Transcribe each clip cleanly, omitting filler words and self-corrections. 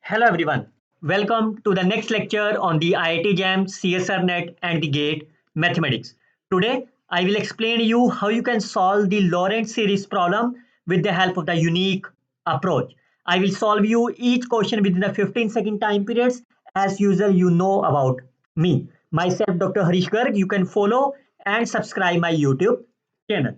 Hello everyone. Welcome to the next lecture on the IIT JAM, CSRNet and the GATE mathematics. Today I will explain you how you can solve the Lorentz series problem with the help of the unique approach. I will solve you each question within the 15-second time periods. As usual, you know about me. Myself, Dr. Harish Garg. You can follow and subscribe my YouTube channel.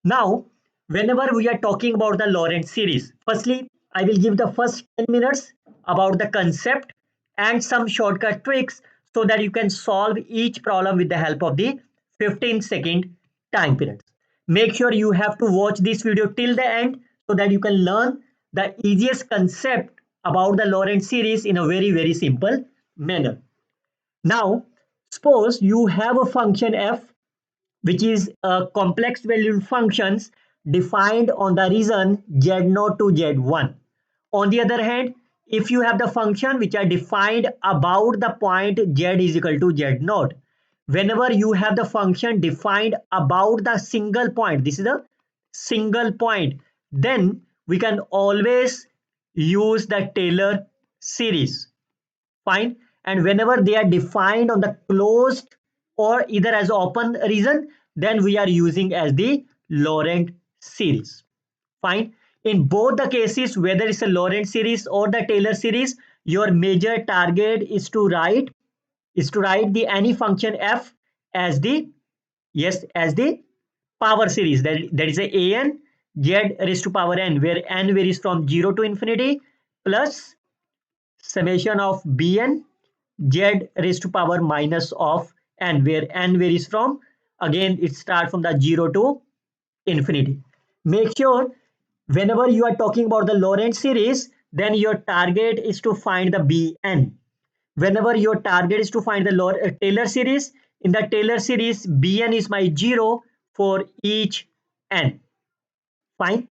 Now, whenever we are talking about the Lorentz series, firstly, I will give the first 10 minutes about the concept and some shortcut tricks so that you can solve each problem with the help of the 15-second time periods. Make sure you have to watch this video till the end so that you can learn the easiest concept about the Lorentz series in a very simple manner. Now, suppose you have a function f which is a complex valued functions defined on the region z0 to z1. On the other hand, if you have the function which are defined about the point z is equal to z0, whenever you have the function defined about the single point, this is a single point, then we can always use the Taylor series. Fine. And whenever they are defined on the closed or either as open region, then we are using as the Lorentz series. Fine. In both the cases, whether it's a Lorentz series or the Taylor series, your major target is to write the any function f as the as the power series. That is a an z raised to power n, where n varies from 0 to infinity, plus summation of bn z raised to power minus of n, where n varies from, again it starts from the 0 to infinity. Make sure whenever you are talking about the Lorentz series, then your target is to find the bn. Whenever your target is to find the Taylor series, in the Taylor series bn is my 0 for each n. Fine.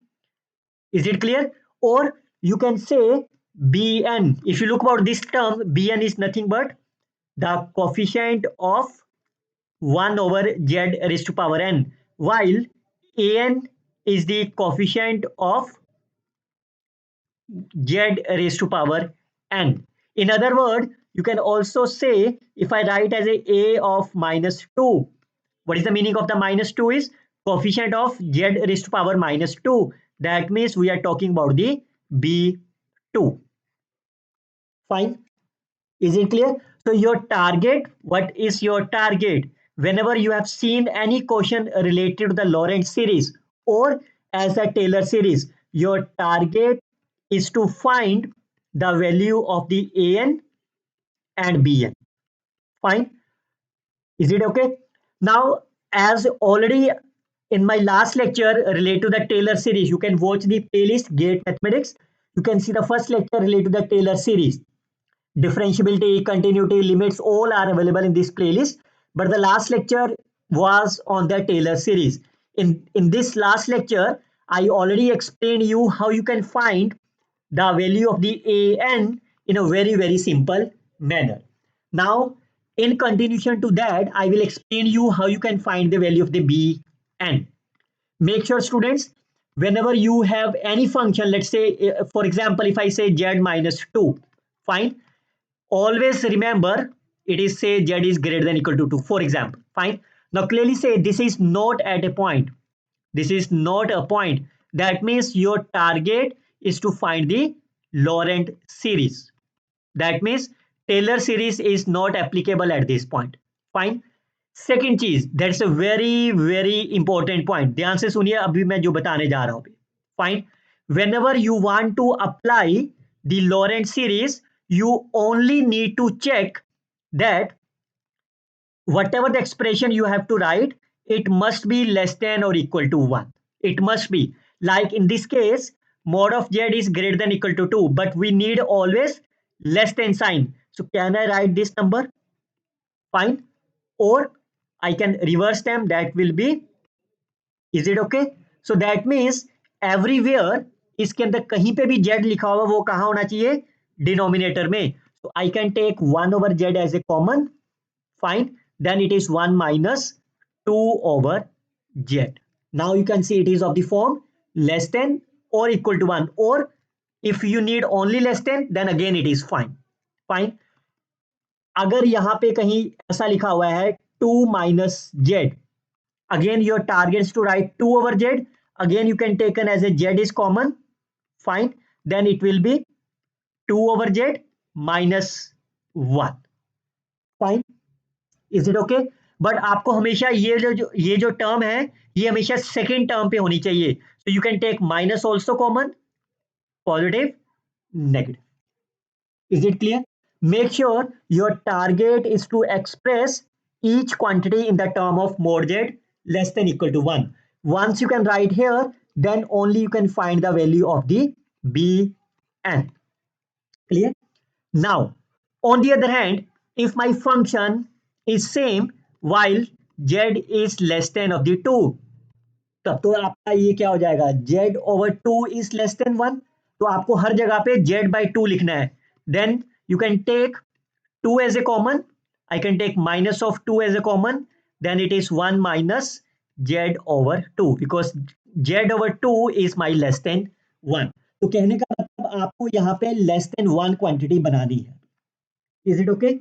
Is it clear? Or you can say bn. If you look about this term, bn is nothing but the coefficient of 1 over z raised to power n, while an is the coefficient of z raised to power n. In other words, you can also say, if I write as a of minus 2, what is the meaning of the minus 2 is coefficient of z raised to power minus 2. That means we are talking about the b2. Fine. Is it clear? So your target, what is your target? Whenever you have seen any question related to the Lorentz series or as a Taylor series, your target is to find the value of the an and bn. Fine. Is it okay? Now, as already in my last lecture related to the Taylor series, you can watch the playlist Gate Mathematics. You can see the first lecture related to the Taylor series. Differentiability, continuity, limits, all are available in this playlist. But the last lecture was on the Taylor series. In this last lecture, I already explained you how you can find the value of the an in a very simple manner. Now, in continuation to that, I will explain you how you can find the value of the bn. Make sure, students, whenever you have any function, let's say, for example, if I say z minus 2, fine, always remember it is say z is greater than equal to 2, for example. Fine. Now clearly say this is not at a point. This is not a point. That means your target is to find the Lorentz series. That means Taylor series is not applicable at this point. Fine. Second चीज, that's a very important point. ध्यान से सुनिए अभी मैं जो बताने जा रहा हूं. Fine. Whenever you want to apply the Lorentz series, you only need to check that whatever the expression you have to write, it must be less than or equal to 1. It must be. Like in this case, mod of z is greater than equal to 2, but we need always less than sign. So can I write this number? Fine. Or I can reverse them. That will be, is it okay? So that means everywhere इसके अंदर कहीं पे भी z लिखा हुआ वो कहाँ होना चाहिए? Denominator में. So I can take 1 over z as a common. Fine. Then it is 1 minus 2 over z. Now you can see it is of the form less than or equal to 1, or If you need only less than, then again it is fine. Fine. अगर यहाँ पे कहीं ऐसा लिखा हुआ है 2 minus z, again your target is to write 2 over z. Again you can take as a z is common. Fine. Then it will be 2 over z minus 1. Fine. Is it okay? But आपको हमेशा ये जो term है ये हमेशा second term पे होनी चाहिए. So you can take minus also common, positive, negative. Is it clear? Make sure your target is to express each quantity in the term of mod z less than equal to 1. Once you can write here, then only you can find the value of the Bn. Clear? Now, on the other hand, if my function is same while z is less than of the 2, तब तो आपका ये क्या हो जाएगा, z over 2 is less than 1. तो आपको हर जगह पे z by 2 लिखना है. Then you can take 2 as a common. I can take minus of 2 as a common. Then it is 1 minus z over 2 because z over 2 is my less than 1. तो कहने का मतलब आपको यहाँ पे less than 1 क्वांटिटी बनानी है. Is it okay?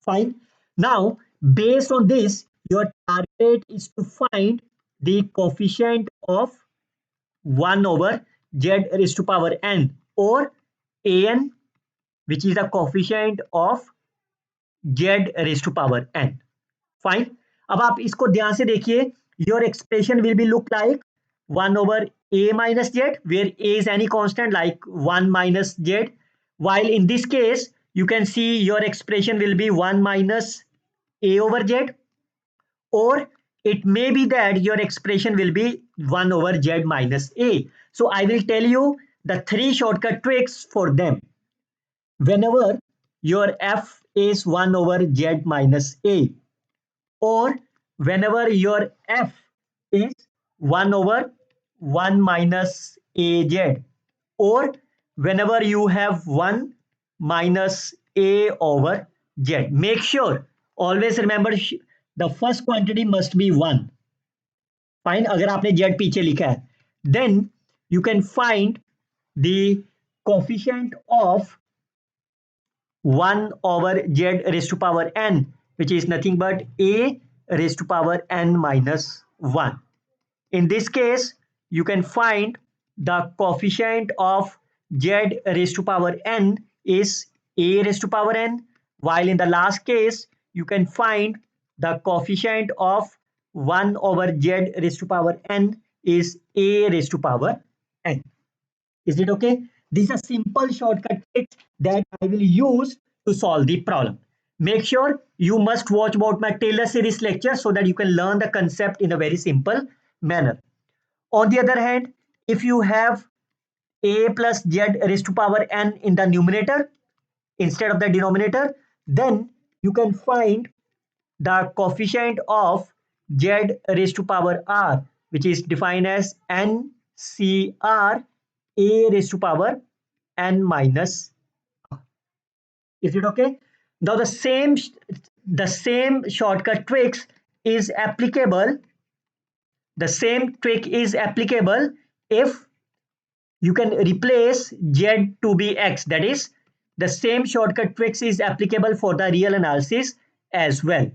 Fine. Now, based on this, your target is to find the coefficient of 1 over z raised to power n, or an, which is the coefficient of z raised to power n. Fine. अब आप इसको ध्यान से देखिए. Your expression will be look like 1 over a minus z, where a is any constant like 1 minus z, while in this case you can see your expression will be 1 minus a over z, or it may be that your expression will be 1 over z minus a. So I will tell you the 3 shortcut tricks for them. Whenever your f is 1 over z minus a, or whenever your f is 1 over 1 minus az, or whenever you have 1 minus a over z, make sure always remember the first quantity must be 1. Fine. अगर आपने z पीछे लिखा है, then you can find the coefficient of 1 over z raised to power n, which is nothing but a raised to power n minus 1. In this case, you can find the coefficient of z raised to power n is a raised to power n, while in the last case, you can find the coefficient of 1 over z raised to power n is a raised to power n. Is it okay? These are simple shortcut tricks that I will use to solve the problem. Make sure you must watch about my Taylor series lecture so that you can learn the concept in a very simple manner. On the other hand, if you have a plus z raised to power n in the numerator instead of the denominator, then you can find the coefficient of z raised to power r, which is defined as ncr a raised to power n minus r. Is it okay? Now the same shortcut tricks is applicable. The same trick is applicable if you can replace z to be x. That is, the same shortcut tricks is applicable for the real analysis as well.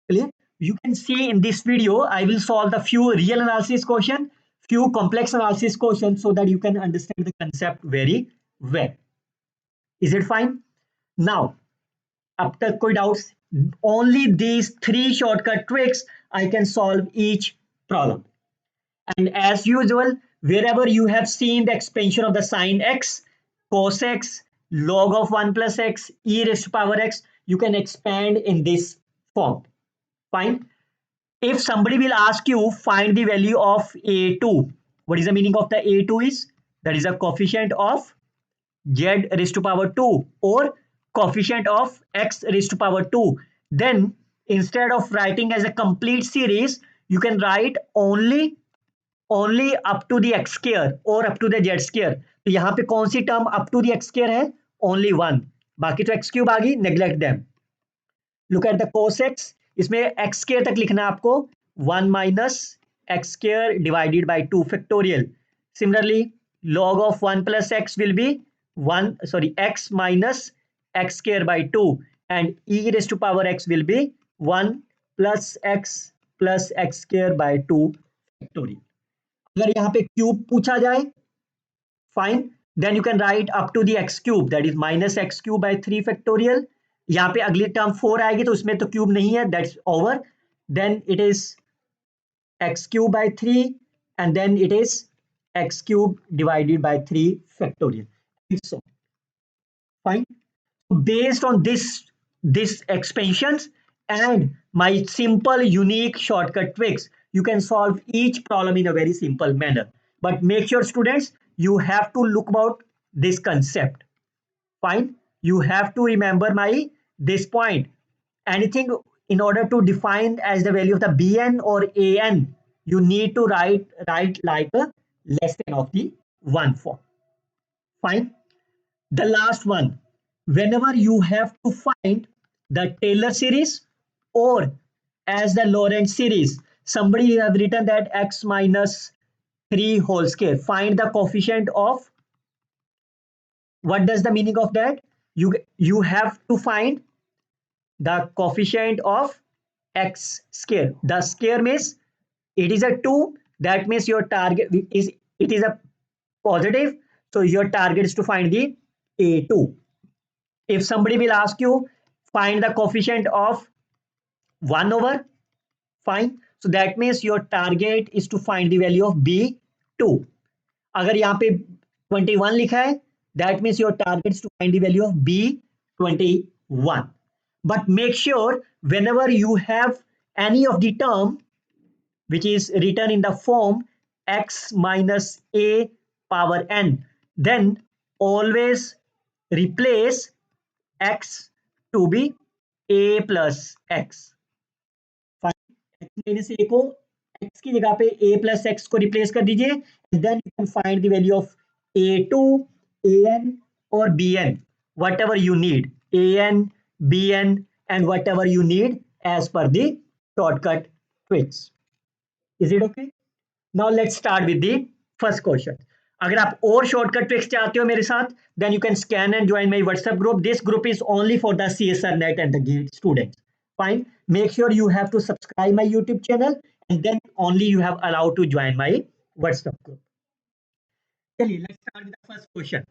Clear? You can see in this video, I will solve the few real analysis question, few complex analysis questions so that you can understand the concept very well. Is it fine? Now, अब तक कोई doubts? Only these 3 shortcut tricks I can solve each problem. And as usual, wherever you have seen the expansion of the sine x, cos x, log of 1 plus x, e raised to power x, you can expand in this form. Fine. If somebody will ask you find the value of a2, what is the meaning of the a2 is? That is a coefficient of z raised to power 2 or coefficient of x raised to power 2. Then instead of writing as a complete series, you can write only up to the x square or up to the z square. तो यहाँ पे कौन सी term up to the x square है? Only one. बाकी तो x cube आ गई, neglect them. Look at the cos x. इसमें x square तक लिखना है आपको 1 minus x square divided by 2 factorial. Similarly, log of 1 plus x will be x minus x square by 2, and e raised to power x will be 1 plus x square by 2 factorial. अगर यहाँ पे cube पूछा जाए, fine, then you can write up to the x cube, that is minus x cube by 3 factorial. यहाँ पे अगली term 4 आएगी तो उसमें तो क्यूब नहीं है, that's over. Then it is x cube by 3, and then it is x cube divided by 3 factorial, and so fine. Based on this expansions and my simple unique shortcut tricks, you can solve each problem in a very simple manner. But make sure, students, you have to look about this concept. Fine, you have to remember my this point. Anything in order to define as the value of the bn or an, you need to write like a less than of the 1 form. Fine. The last one, whenever you have to find the Taylor series or as the Lorentz series, somebody have written that x minus 3 whole square, find the coefficient of, what does the meaning of that? You have to find the coefficient of x square. The square means it is a 2, that means your target is, it is a positive, so your target is to find the a2. If somebody will ask you find the coefficient of 1 over, fine, so that means your target is to find the value of b2. अगर यहाँ पे 21 लिखा है, that means your target is to find the value of b21. But make sure whenever you have any of the term which is written in the form x minus a power n, then always replace x to be a plus x. x minus a को x की जगह पे a plus x को replace कर दीजिए, and then you can find the value of a2, an or bn, whatever you need, an, bn and whatever you need as per the shortcut tricks. Is it okay? Now let's start with the first question. अगर आप और shortcut tricks चाहते हो मेरे साथ, then you can scan and join my WhatsApp group. This group is only for the CSR Net and the GATE students. Fine. Make sure you have to subscribe my YouTube channel, and then only you have allowed to join my WhatsApp group. चलिए, let's start with the first question.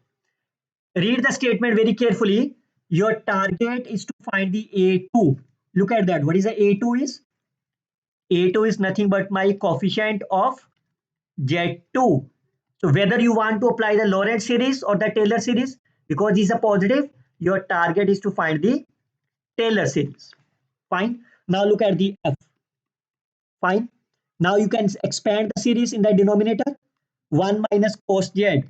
Read the statement very carefully. Your target is to find the A2. Look at that. What is the A2 is? A2 is nothing but my coefficient of Z2. So whether you want to apply the Lorentz series or the Taylor series, because these are positive, your target is to find the Taylor series. Fine. Now look at the F. Fine. Now you can expand the series in the denominator. 1 minus cos Z.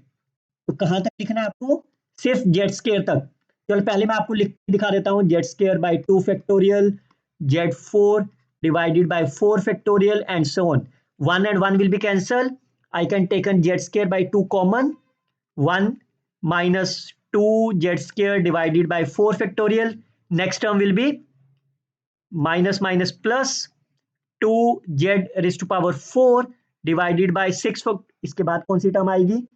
तो कहां तक लिखना है आपको? सिर्फ Z square तक. चलो पहले मैं आपको लिख दिखा देता हूं. Z square by 2 factorial, Z4 divided by 4 factorial and so on. 1 and 1 will be cancelled. I can take Z square by 2 common. 1 minus 2 Z square divided by 4 factorial. Next term will be minus minus plus 2 Z raised to power 4 divided by 6. इसके बाद कौन सी term आएगी?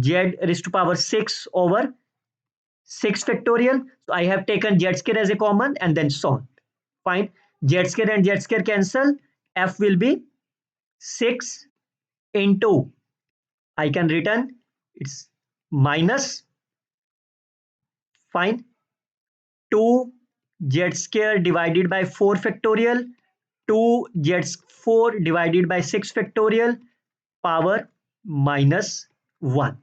Z raised to power 6 over 6 factorial. So I have taken Z square as a common and then so on. Fine. Z square and Z square cancel. F will be 6 into, I can return, it's minus, fine, 2 Z square divided by 4 factorial, 2 Z4 divided by 6 factorial, power minus 1.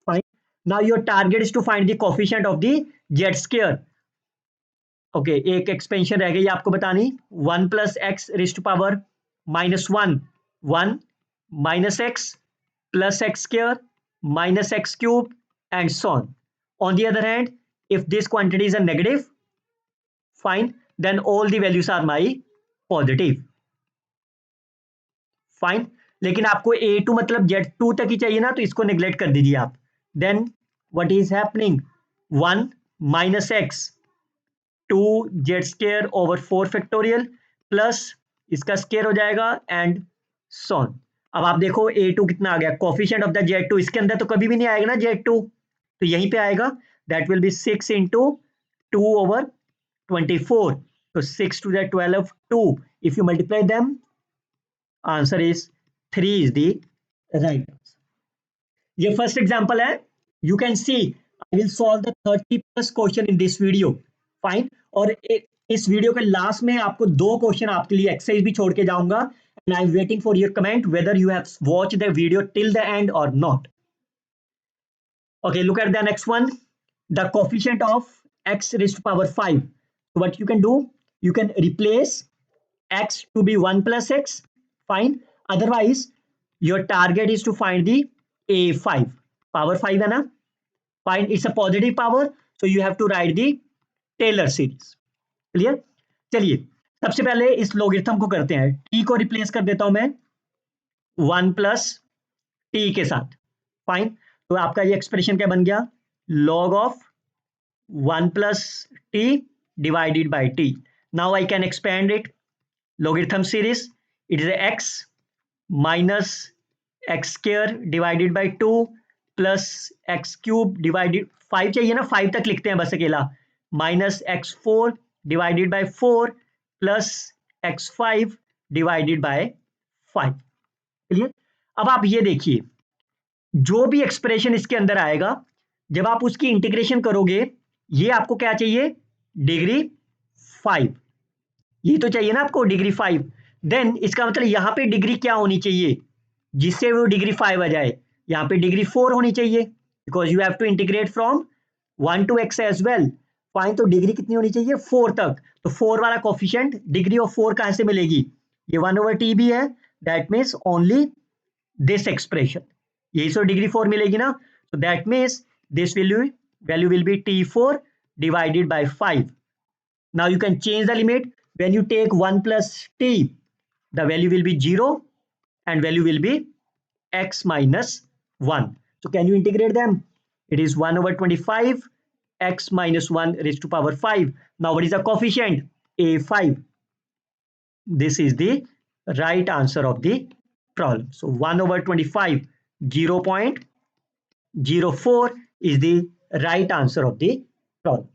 Fine. Now your target is to find the coefficient of the Z square. Okay, एक expansion रह गई आपको बतानी. 1 plus x raised to power minus 1, 1 minus x plus x square minus x cube and so on. On the other hand, if this quantity is a negative, fine, then all the values are my positive. Fine. लेकिन आपको A2 मतलब Z2 तक ही चाहिए ना, तो इसको neglect कर दीजिए आप. Then what is happening? 1 minus x 2 Z square over 4 factorial plus इसका स्क्वायर हो जाएगा and so on. अब आप देखो A2 कितना आ गया, कोफिशिएंट ऑफ द Z2, इसके अंदर तो कभी भी नहीं आएगा ना Z2, तो यहीं पे आएगा, दैट विल बी 6 into 2/24, तो 6 to the 12 2, if you multiply them, answer is 3 is the right answer. ये फर्स्ट एग्जांपल है, you can C I will solve the 30+ question in this video, fine. और इस video के last में आपको 2 question आपके लिए एक्सरसाइज भी छोड़ के जाऊंगा, and I am waiting for your comment whether you have watch the video till the end और not. Okay, look at the next one. The coefficient of x raised to power 5. So what you can do? You can replace x to be 1 plus x. Fine. Otherwise, your target is to find the a5. Power 5 है ना? Fine. It's a positive power. So you have to write the Taylor series. Clear? चलिए, सबसे पहले इस logarithm को करते हैं. t को replace कर देता हूं मैं 1 plus t के साथ. Fine. तो आपका ये एक्सप्रेशन क्या बन गया, log of 1 plus t divided by t. Now I can expand it, logarithm series, it is x minus x square divided by 2 plus x cube divided 5 चाहिए ना, 5 तक लिखते हैं बस अकेला, minus x4 divided by 4 plus x5 divided by 5. Clear? अब आप ये देखिए, जो भी एक्सप्रेशन इसके अंदर आएगा, जब आप उसकी इंटीग्रेशन करोगे, ये आपको क्या चाहिए, डिग्री 5, ये तो चाहिए ना आपको डिग्री 5, देन इसका मतलब यहां पे डिग्री क्या होनी चाहिए जिससे वो डिग्री 5 आ जाए, यहां पे डिग्री 4 होनी चाहिए, because you have to integrate from 1 to x as well. Fine, तो डिग्री कितनी होनी चाहिए, 4 तक, तो 4 वाला कोफिशिएंट डिग्री ऑफ 4 कहां से मिलेगी, ये 1/t भी है, that means only this expression, यही सो डिग्री 4 मिलेगी ना, so that means this value will be t4 divided by 5. Now you can change the limit, when you take 1 plus t, the value will be 0 and value will be x minus 1. So can you integrate them, it is 1/25 x minus 1 raised to power 5. Now what is the coefficient, a5, this is the right answer of the problem. So 1/25 0.04 is the right answer of the problem.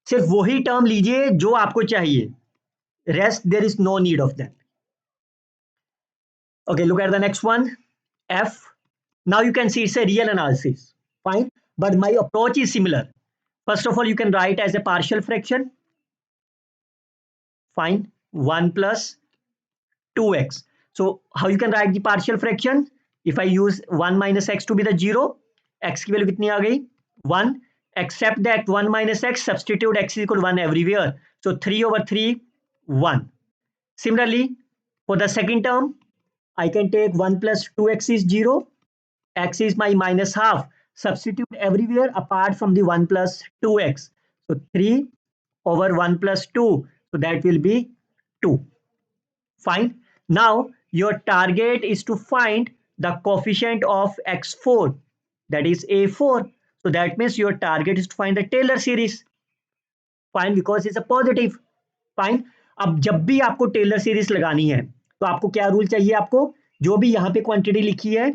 सिर्फ वही term लीजिए जो आपको चाहिए, rest there is no need of that. Okay, look at the next one, f. Now you can see it's a real analysis, fine, but my approach is similar. First of all, you can write as a partial fraction, fine, 1 plus 2x. So how you can write the partial fraction, if I use 1 minus x to be the 0, x की value कितनी आ गई 1, except that 1 minus x, substitute x is equal to 1 everywhere, so 3/3 1. Similarly, for the second term, I can take 1 plus 2x is 0, x is my minus half, substitute everywhere apart from the 1 plus 2x, so 3/1 plus 2, so that will be 2. Fine. Now your target is to find the coefficient of x4, that is a4, so that means your target is to find the Taylor series. Fine, because it's a positive. Fine. अब जब भी आपको Taylor series लगानी है तो आपको क्या rule चाहिए, आपको जो भी यहां पे क्वांटिटी लिखी है,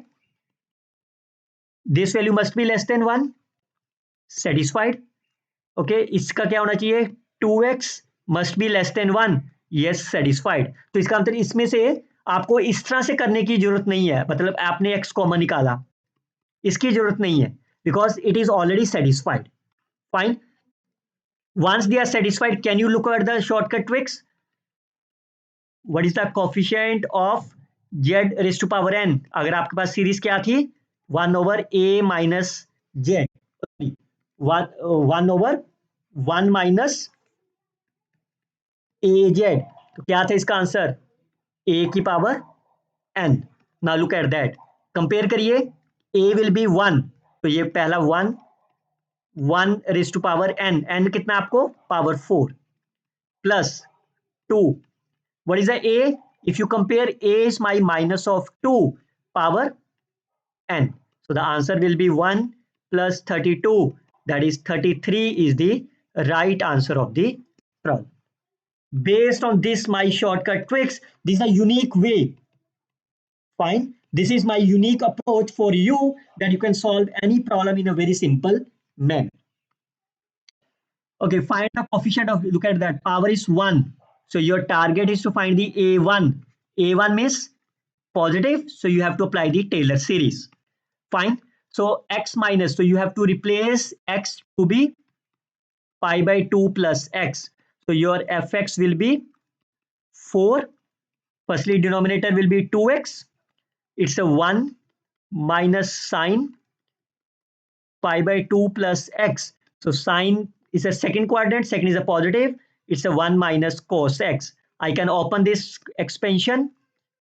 this value must be less than 1, satisfied. Okay, इसका क्या होना चाहिए, 2x must be less than 1, yes satisfied. तो इसका मतलब इसमें से आपको इस तरह से करने की जरूरत नहीं है, मतलब आपने x कॉमन निकाला, इसकी जरूरत नहीं है, because it is already satisfied. Fine, once they are satisfied, can you look at the shortcut tricks, what is the coefficient of z raised to power n, अगर आपके पास सीरीज क्या थी 1/a minus z, 1/1 minus az, तो क्या था इसका answer, a की power n. Now look at that, compare करिए, a विल बी 1, तो ये पहला 1 रेज टू पावर n कितना आपको, power 4 plus 2, what is the a, if you compare a is my minus of 2 power n, so the answer will be 1 plus 32, that is 33 is the right answer of the problem. Based on this my shortcut tricks, this is a unique way, fine, This is my unique approach for you that you can solve any problem in a very simple manner. Okay, find the coefficient of, look at that, power is 1. So your target is to find the A1. A1 means positive, so you have to apply the Taylor series. Fine. So x minus, so you have to replace x to be pi by 2 plus x. So your fx will be 4. Firstly, denominator will be 2x. It's a 1 minus sine pi by 2 plus x. So sine is a second quadrant, second is a positive. It's a 1 minus cos x. I can open this expansion,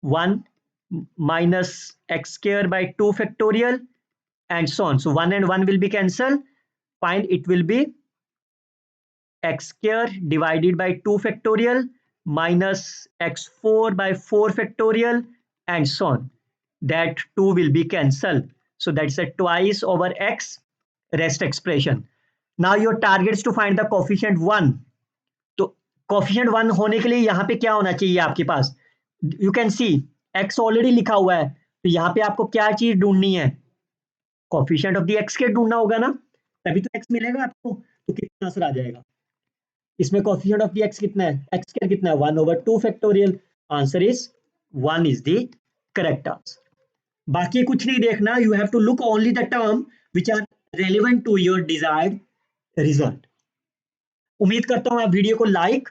1 minus x square by 2 factorial and so on. So 1 and 1 will be cancelled. Find it will be x square divided by 2 factorial minus x4 by 4 factorial and so on. That 2 will be cancelled. So that's a twice over x rest expression. Now your target is to find the coefficient 1. तो coefficient 1 होने के लिए यहाँ पे क्या होना चाहिए आपके पास? You can see x already लिखा हुआ है, तो यहाँ पे आपको क्या चीज ढूंढनी है? कोफिशिएंट ऑफ द एक्स के ढूंढना होगा ना, तभी तो x मिलेगा आपको. तो कितना आंसर आ जाएगा इसमें? कोफिशिएंट ऑफ द एक्स कितना है? x स्क्वायर कितना है? 1/2 factorial. Answer is 1 is the correct answer. बाकी कुछ नहीं देखना, you have to look only the term which are relevant to your desired result. उम्मीद करता हूं आप वीडियो को लाइक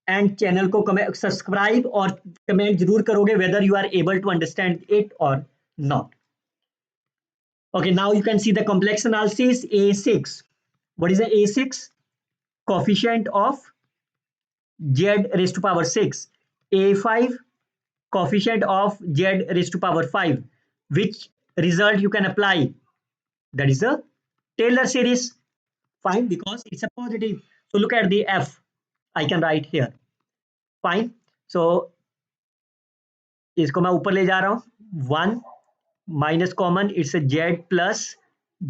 एंड चैनल को सब्सक्राइब और कमेंट जरूर करोगे whether you are able to understand it और not. Okay, now you can see the complex analysis A6. What is the A6? Coefficient of z raised to power 6. A5, coefficient of z raised to power 5. Which result you can apply? That is the Taylor series. Fine, because it's a positive. So look at the F. I can write here. Fine. So इसको मैं ऊपर ले जा रहा हूं. 1 minus common, it's a z plus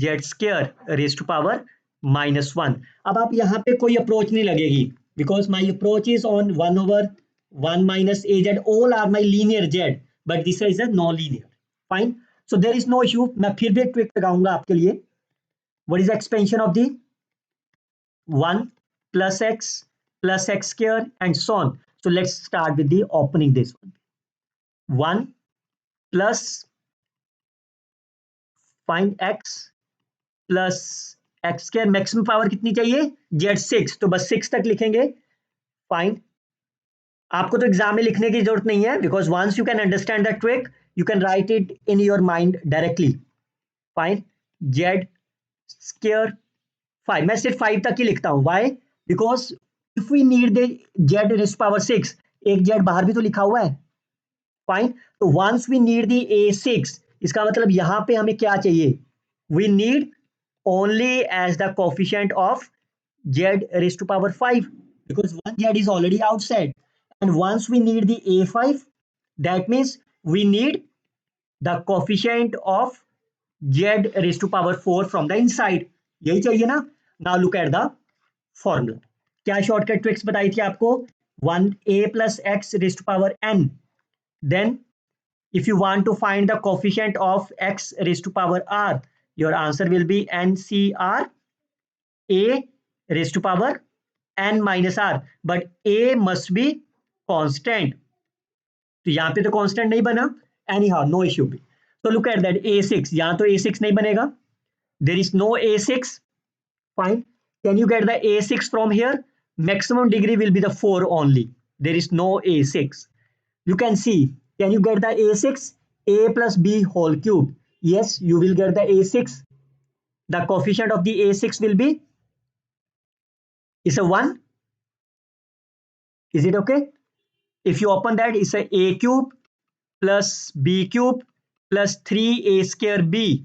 z square raised to power minus 1. अब आप यहाँ पे कोई अप्रोच नहीं लगेगी because my approach is on 1/1 minus az. All are my linear z, but this is a non-linear. Fine. So there is no issue. मैं फिर भी एक ट्रिक लगाऊंगा आपके लिए. What is the expansion of the 1 plus x square and so on? So let's start with the opening this one. 1 plus find x plus x square. Maximum power कितनी चाहिए? z6, तो बस 6 तक लिखेंगे. फाइंड. आपको तो एग्जाम में लिखने की जरूरत नहीं है because once you can understand the trick you can write it in your mind directly. Find z square 5. मैं सिर्फ 5 तक ही लिखता हूं. Why? Because if we need the z raise power 6, एक z बाहर भी तो लिखा हुआ है. फाइन. तो once we need the a6, इसका मतलब यहां पे हमें क्या चाहिए? We need only as the coefficient of z raise to power 5 because one z is already outside, and once we need the a5, that means we need the coefficient of z raised to power 4 from the inside. यही चाहिए ना. Now look at the formula. क्या shortcut tricks बताई थी आपको? 1a plus x raised to power n. Then if you want to find the coefficient of x raised to power r, your answer will be ncr a raised to power n minus r, but a must be constant. तो यहां पे तो constant नहीं बना. Anyhow, no issue. So look at that a6. यहां तो a6 नहीं बनेगा. There is no a6. Fine. Can you get the a6 from here? Maximum degree will be the 4 only. There is no a6. You can see. Can you get the a6? A plus b whole cube. Yes, you will get the a6. The coefficient of the a6 will be is a 1. Is it okay? If you open that, it's a cube plus b cube plus 3a square b.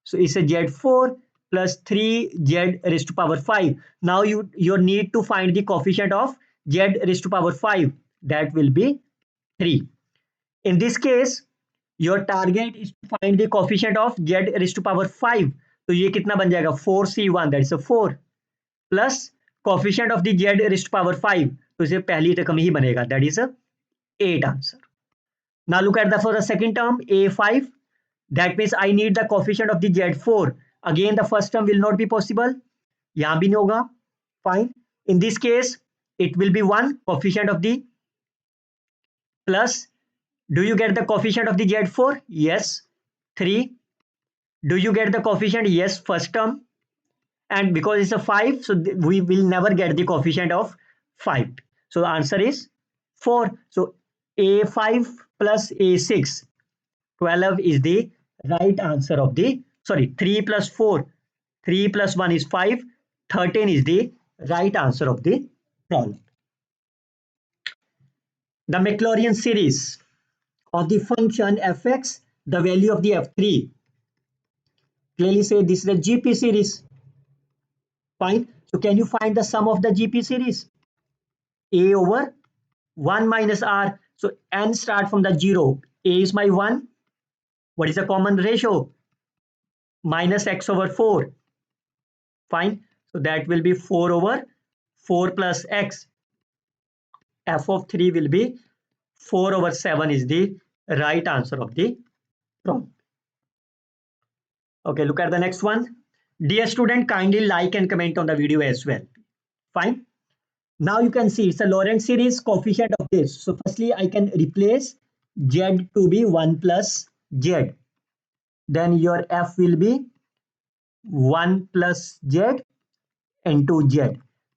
So it's a z4 plus 3z raised to power 5. Now you need to find the coefficient of z raised to power 5. That will be 3. In this case, your target is to find the coefficient of z raised to power 5. तो ये कितना बन जाएगा? 4c1, that is a 4 plus coefficient of the z raised to power 5. तो इसे पहली रकम ही बनेगा, that is a 8 answer. Now look at the for the second term a5. That means I need the coefficient of the z4. Again the first term will not be possible. यहाँ भी नहीं होगा. Fine. In this case it will be 1 coefficient of the plus. Do you get the coefficient of the z4? Yes. 3. Do you get the coefficient? Yes, first term. And because it's a 5, so we will never get the coefficient of 5. So the answer is 4. So a5 plus a6, 12 is the right answer of the, sorry, 3 plus 4, 3 plus 1 is 5, 13 is the right answer of the problem. The Maclaurin series of the function fx, the value of the f3. Clearly say this is a GP series. Fine. So can you find the sum of the GP series? A over 1 minus r. So n start from the 0. A is my 1. What is the common ratio? Minus x over 4. Fine. So that will be 4 over 4 plus x. F of 3 will be 4 over 7 is the right answer of the problem. Okay, look at the next one. Dear student, kindly like and comment on the video as well. Fine. Now you can see it's a Lorentz series coefficient of this. So firstly, I can replace z to be 1 plus z. Then your f will be 1 plus z into z.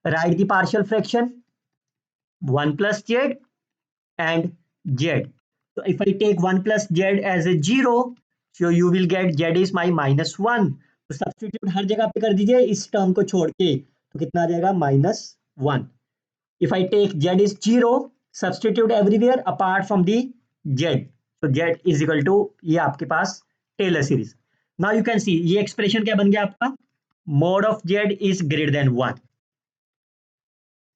Write the partial fraction 1 plus z and z. So if I take 1 plus z as a 0, so you will get z is my minus 1. तो substitute हर जगह पे कर दीजिए इस term को छोड़ के, तो कितना आ जाएगा minus 1. If I take z is 0, substitute everywhere apart from the z. So z is equal to ये आपके पास Taylor series. Now you can see ये एक्सप्रेशन क्या बन गया आपका? Mod of z is greater than 1.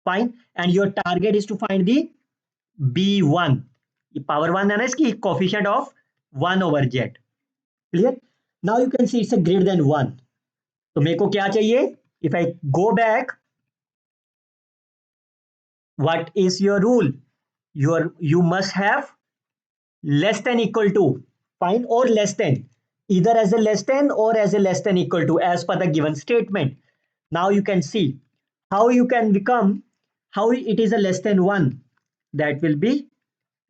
Fine. And your target is to find the b1. ये power 1 है ना इसकी, coefficient of 1 over z. Clear? Now you can see it's a greater than 1. तो मेरे को क्या चाहिए? If I go back, what is your rule? You must have less than equal to. Fine. Or less than. Either as a less than or as a less than equal to as per the given statement. Now you can see how you can become, how it is a less than 1. That will be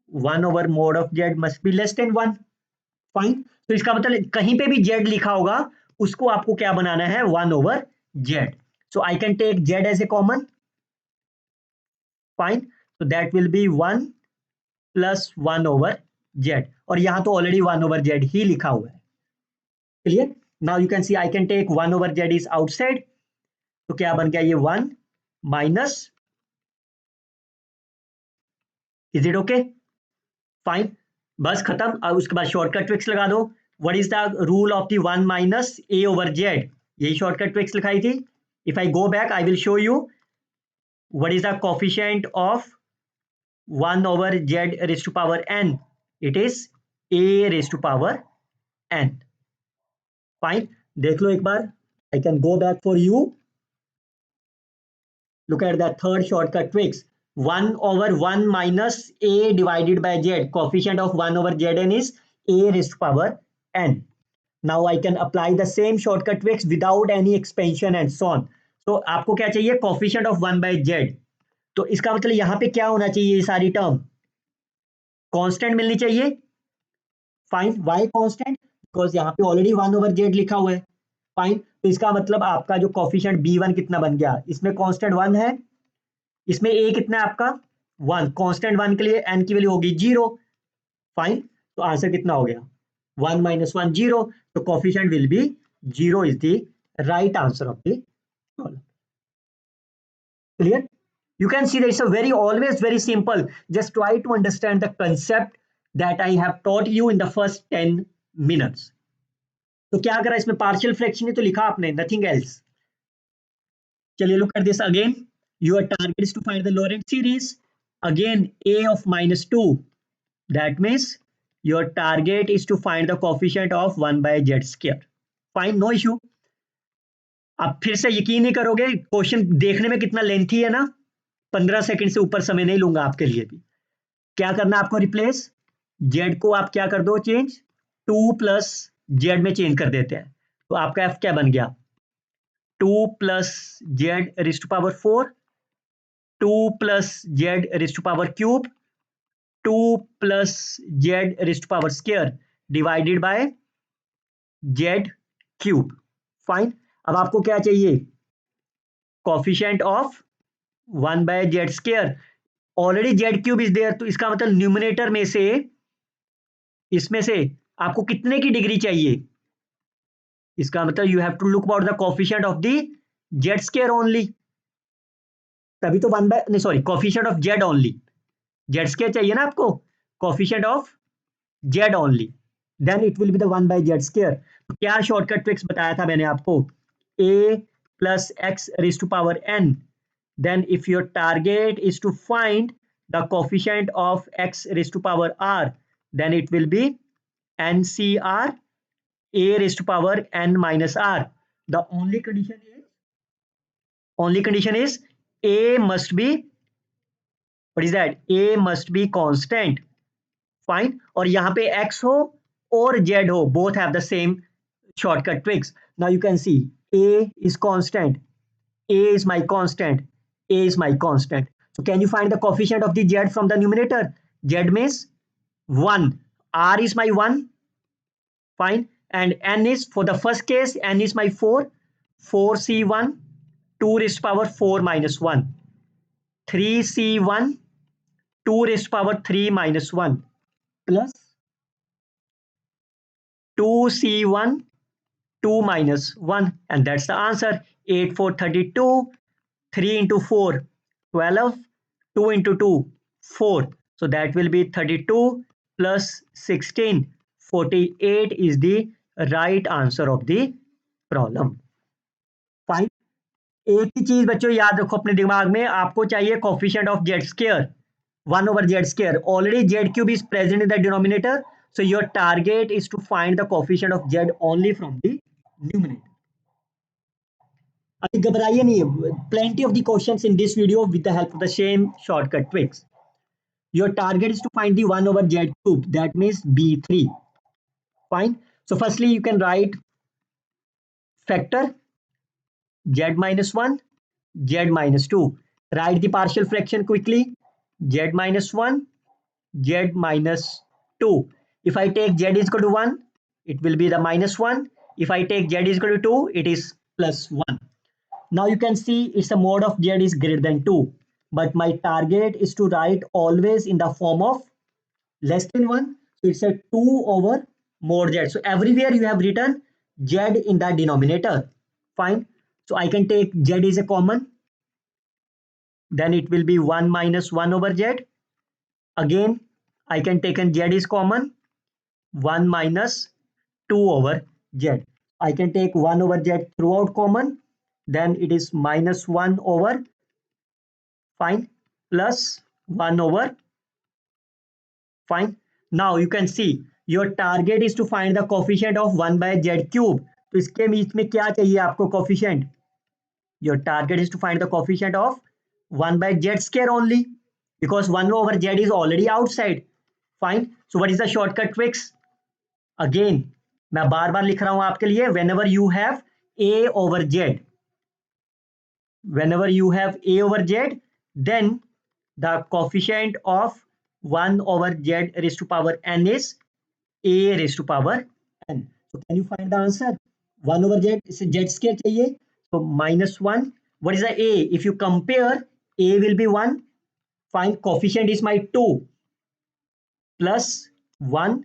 1 over mod of z must be less than 1. Fine. तो इसका मतलब कहीं पे भी z लिखा होगा उसको आपको क्या बनाना है? 1 over z. So I can take z as a common. Fine. So that will be 1 plus 1 over z. और यहां तो ऑलरेडी 1 over z ही लिखा हुआ है. Clear? Now you can see I can take 1 over z is outside. तो क्या बन गया ये 1 minus. Is it okay? Fine. बस खत्म. अब उसके बाद शॉर्टकट ट्रिक्स लगा दो. What is the rule of the 1 minus a over z? यही शॉर्टकट ट्रिक्स लिखाई थी. If I go back, I will show you what is the coefficient of 1 over z raised to power n. It is a raised to power n. Fine. देख लो एक बार. I can go back for you. Look at the third shortcut tricks. 1 over 1 minus a divided by z. Coefficient of 1 over zn is a raised to power n. Now I can apply the same shortcut tricks without any expansion and so on. So आपको क्या चाहिए? Coefficient of 1 by z. तो इसका मतलब यहाँ पे क्या होना चाहिए? ये सारी टर्म कांस्टेंट मिलनी चाहिए. फाइन. Y constant? बिकॉज यहाँ पे ऑलरेडी 1 over z लिखा हुआ है. फाइन. तो इसका मतलब आपका जो कोफिशिएंट b1 कितना बन गया? इसमें कांस्टेंट 1 है, इसमें a कितना है आपका? 1. कांस्टेंट 1 के लिए n की वैल्यू होगी 0. फाइन. तो आंसर कितना हो गया? 1 minus 1 0. तो coefficient will be 0 is the right answer of the problem. Clear? You can see that it's a always very simple. Just try to understand the concept that I have taught you in the first 10 minutes. तो क्या करा इसमें? Partial fraction ही तो लिखा आपने, nothing else. चलिए look at this again. Your target is to find the Lorentz series. Again a of minus 2. That means your target is to find the coefficient of 1 by z square. Fine, no issue. आप फिर से यकीन नहीं करोगे, question देखने में कितना lengthy है ना. 15 सेकंड से ऊपर समय नहीं लूंगा आपके लिए भी. क्या करना आपको? रिप्लेस जेड को आप क्या कर दो चेंज, 2 प्लस जेड में चेंज कर देते हैं, तो आपका एफ क्या बन गया, 2 plus z raise to power 4, 2 plus z raise to power cube, 2 plus z raise to power square divided by z cube. Fine, अब आपको क्या चाहिए, coefficient of 1 by z square. Already z cube is there, तो इसका मतलब numerator में से, इसमें से आपको कितने की डिग्री चाहिए, इसका मतलब you have to look about the coefficient of the z square only, तभी तो 1 बाय, नहीं sorry, coefficient of z only, z square चाहिए ना आपको, coefficient of z only, then it will be the 1 by z square. तो क्या shortcut tricks बताया था मैंने आपको, a plus x raise to power n, then if your target is to find the coefficient of x raised to power r, then it will be ncr a raised to power n minus r. The only condition is a must be, what is that, a must be constant. Fine, और यहाँ पे x हो और z हो, both have the same shortcut tricks. Now you can see a is constant, a is my constant, a is my constant. So can you find the coefficient of the z from the numerator? Z means 1, r is my 1, fine, and n is, for the first case, n is my 4, 4c1, 2 raised to power 4 minus 1, 3c1, 2 raised to power 3 minus 1, plus 2c1, 2 minus 1, and that's the answer. 8 4 32, 3 into 4 12, 2 into 2 4, so that will be 32 plus 16, 48 is the right answer of the problem. Fine, एक ही चीज बच्चों याद रखो अपने दिमाग में, आपको चाहिए coefficient of Z square 1 over z square. Already z cube is present in the denominator, so your target is to find the coefficient of z only from the numerator. अभी घबराइए नहीं, plenty of the questions in this video with the help of the same shortcut tricks. Your target is to find the 1 over z cube, that means b3. Fine, so firstly you can write factor z minus 1, z minus 2. Write the partial fraction quickly, z minus 1, z minus 2. If I take z is equal to 1, it will be the minus 1. If I take z is equal to 2, it is plus 1. Now you can see it's a mode of z is greater than 2. But my target is to write always in the form of less than 1. So it's a 2 over mod z. So everywhere you have written z in the denominator. Fine. So I can take z is a common. Then it will be 1 minus 1 over z. Again, I can take z is common, 1 minus 2 over z. I can take 1 over z throughout common, then it is minus 1 over, fine, plus 1 over, fine. Now you can see your target is to find the coefficient of 1 by z cube. तो इसके बीच में क्या चाहिए आपको coefficient? Your target is to find the coefficient of 1 by z square only, because 1 over z is already outside. Fine. So what is the shortcut tricks? Again, मैं बार बार लिख रहा हूं आपके लिए, whenever you have a over z, whenever you have a over z, then the coefficient of 1 over z raised to power n is a raised to power n. So can you find the answer? 1 over z, इसे z square चाहिए, so minus 1. What is the a? If you compare, a will be 1. Fine, coefficient is my 2 plus 1.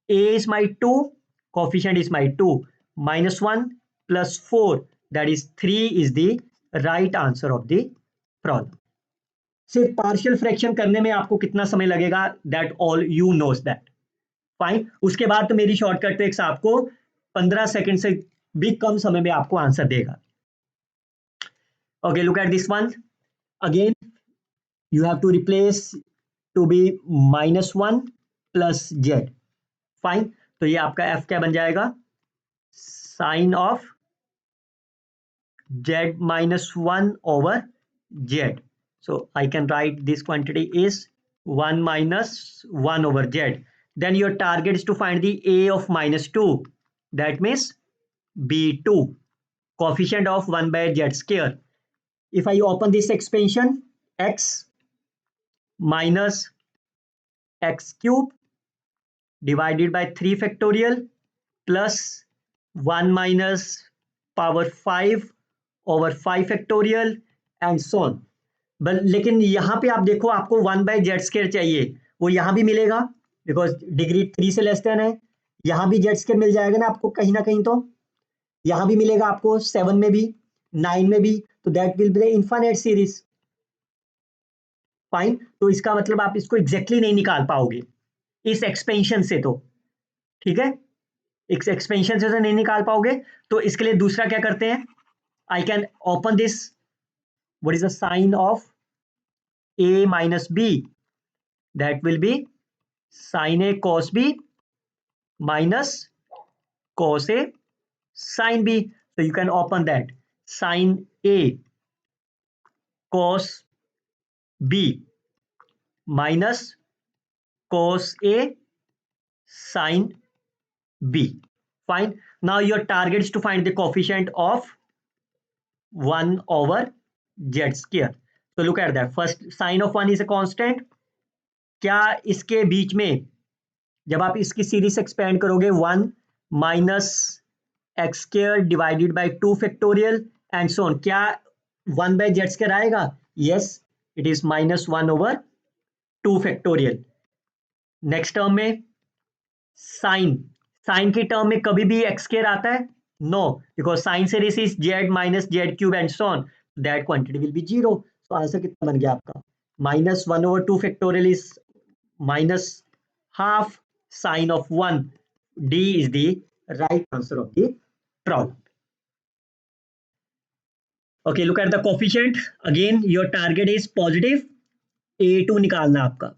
A is my 2, coefficient is my 2, minus 1 plus 4, that is 3 is the right answer of the problem. सिर्फ partial fraction करने में आपको कितना समय लगेगा, that all you knows that. Fine, उसके बाद तो मेरी शॉर्टकट ट्रिक्स आपको 15 सेकंड से भी कम समय में आपको आंसर देगा. Okay, look at this one again. You have to replace to be minus 1 plus z. Fine, तो ये आपका f क्या बन जाएगा, sign of z minus 1 over z. So I can write this quantity is 1 minus 1 over z. then your target is to find the a of -2. That means b2, coefficient of 1 by z square. If I open this expansion, x minus x cube divided by 3 factorial plus 1 minus power 5 over 5 factorial and so on. But लेकिन यहाँ पे आप देखो आपको 1 by Z square चाहिए, वो यहाँ भी मिलेगा बिकॉज डिग्री 3 से लेस देन है. यहाँ भी जेड स्केयर मिल जाएगा ना आपको कहीं ना कहीं, तो यहाँ भी मिलेगा आपको 7 में भी 9 में भी, तो that will be the infinite series. Fine. तो इसका मतलब आप इसको एग्जैक्टली नहीं निकाल पाओगे इस एक्सपेंशन से, तो ठीक है, इस एक्सपेंशन से तो नहीं निकाल पाओगे. तो इसके लिए दूसरा क्या करते हैं, I can open this, what is the sine of a minus b, that will be sin a cos b minus cos a sin b. So you can open that, sin a cos b minus cos a sin b. Fine. Now your target is to find the coefficient of 1 over z square. So look at that. First, sin of 1 is a constant. क्या इसके बीच में जब आप इसकी series expand करोगे 1 minus x square divided by 2 factorial and so on, क्या 1 by z square आएगा? Yes, it is -1 over 2 factorial. Next term में साइन की टर्म में कभी भी एक्स स्क्वायर आता है? No, because sine series is z minus z cube and so on, that quantity will be 0. तो आंसर कितना बन गया आपका? -1 over 2 factorial is -half sine of 1. D is the right answer of the problem. Okay, look at the coefficient. Again, your target is positive. A2 निकालना आपका.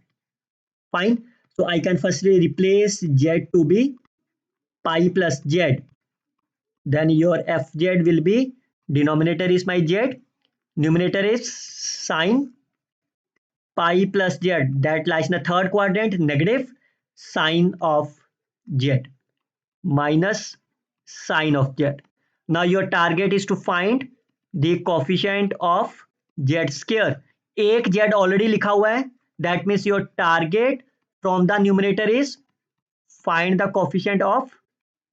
Fine. So I can firstly replace Z to be pi plus Z. Then your Fz will be, denominator is my Z, numerator is sine pi plus z, that lies in the third quadrant, negative sine of z minus sine of z. Now your target is to find the coefficient of z square. एक z already लिखा हुआ है, that means your target from the numerator is find the coefficient of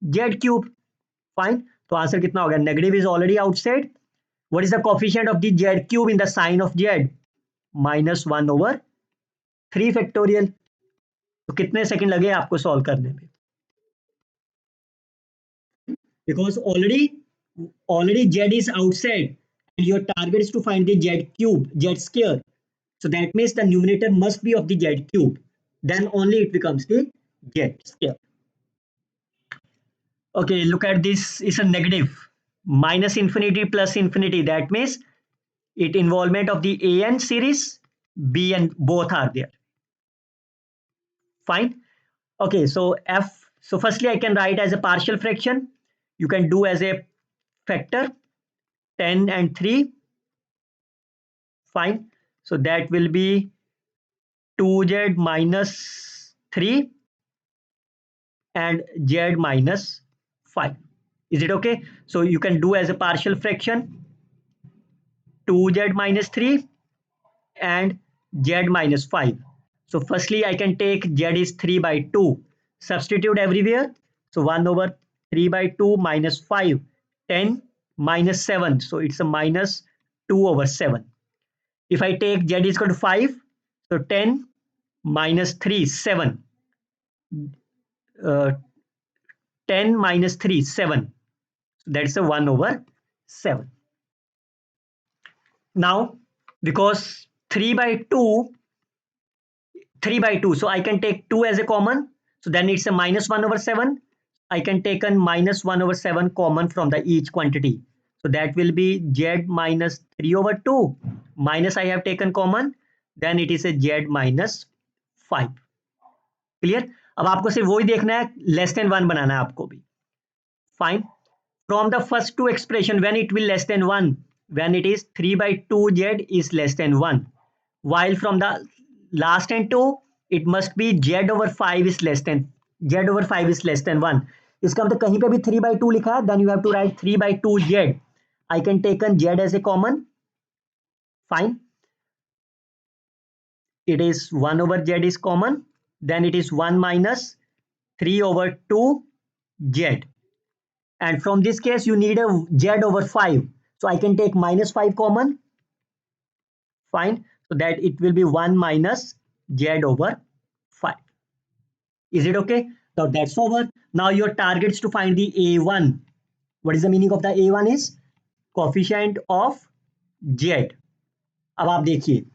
z cube. Fine. तो answer कितना हो गया? Negative is already outside. What is the coefficient of the z cube in the sine of z? -1 over 3 factorial. तो कितने second लगे आपको solve करने में? Because already z is outside and your target is to find the z cube, z square. So that means the numerator must be of the z cube. Then only it becomes the z square. Okay, look at this. It's a negative. Minus infinity plus infinity. That means it involvement of the an series, bn, both are there. Fine. Okay, so f, so firstly I can write as a partial fraction. You can do as a factor 10 and 3. Fine. So that will be 2z minus 3 and z minus 5. Is it okay? So you can do as a partial fraction 2z minus 3 and z minus 5. So firstly I can take z is 3 by 2. Substitute everywhere. So 1 over 3 by 2 minus 5. 10 minus 7. So it's a minus 2 over 7. If I take z is equal to 5. So 10 minus 3, 7. 10 minus 3, 7. So that's a 1 over 7. Now, because 3 by 2, so I can take 2 as a common. So then it's a -1 over 7. I can take a -1 over 7 common from the each quantity. So that will be z minus 3 over 2. Minus I have taken common. Then it is a z minus 5. Clear? अब आपको सिर्फ वही देखना है, less than 1 बनाना है आपको भी. Fine. From the first two expression, when it will less than 1, when it is 3 by 2 z is less than 1, while from the last and 2 it must be z over 5 is less than 1. इसका मतलब कहीं पे भी 3/2 लिखा है, then you have to write 3/2 z. I can take z as a common. Fine. It is 1 over z is common. Then it is 1 minus 3 over 2 z. And from this case, you need a z over 5. So I can take minus 5 common. Fine. So that it will be 1 minus z over 5. Is it okay? Now that's over. Now your target is to find the A1. What is the meaning of the A1 is? Coefficient of z. अब आप देखिए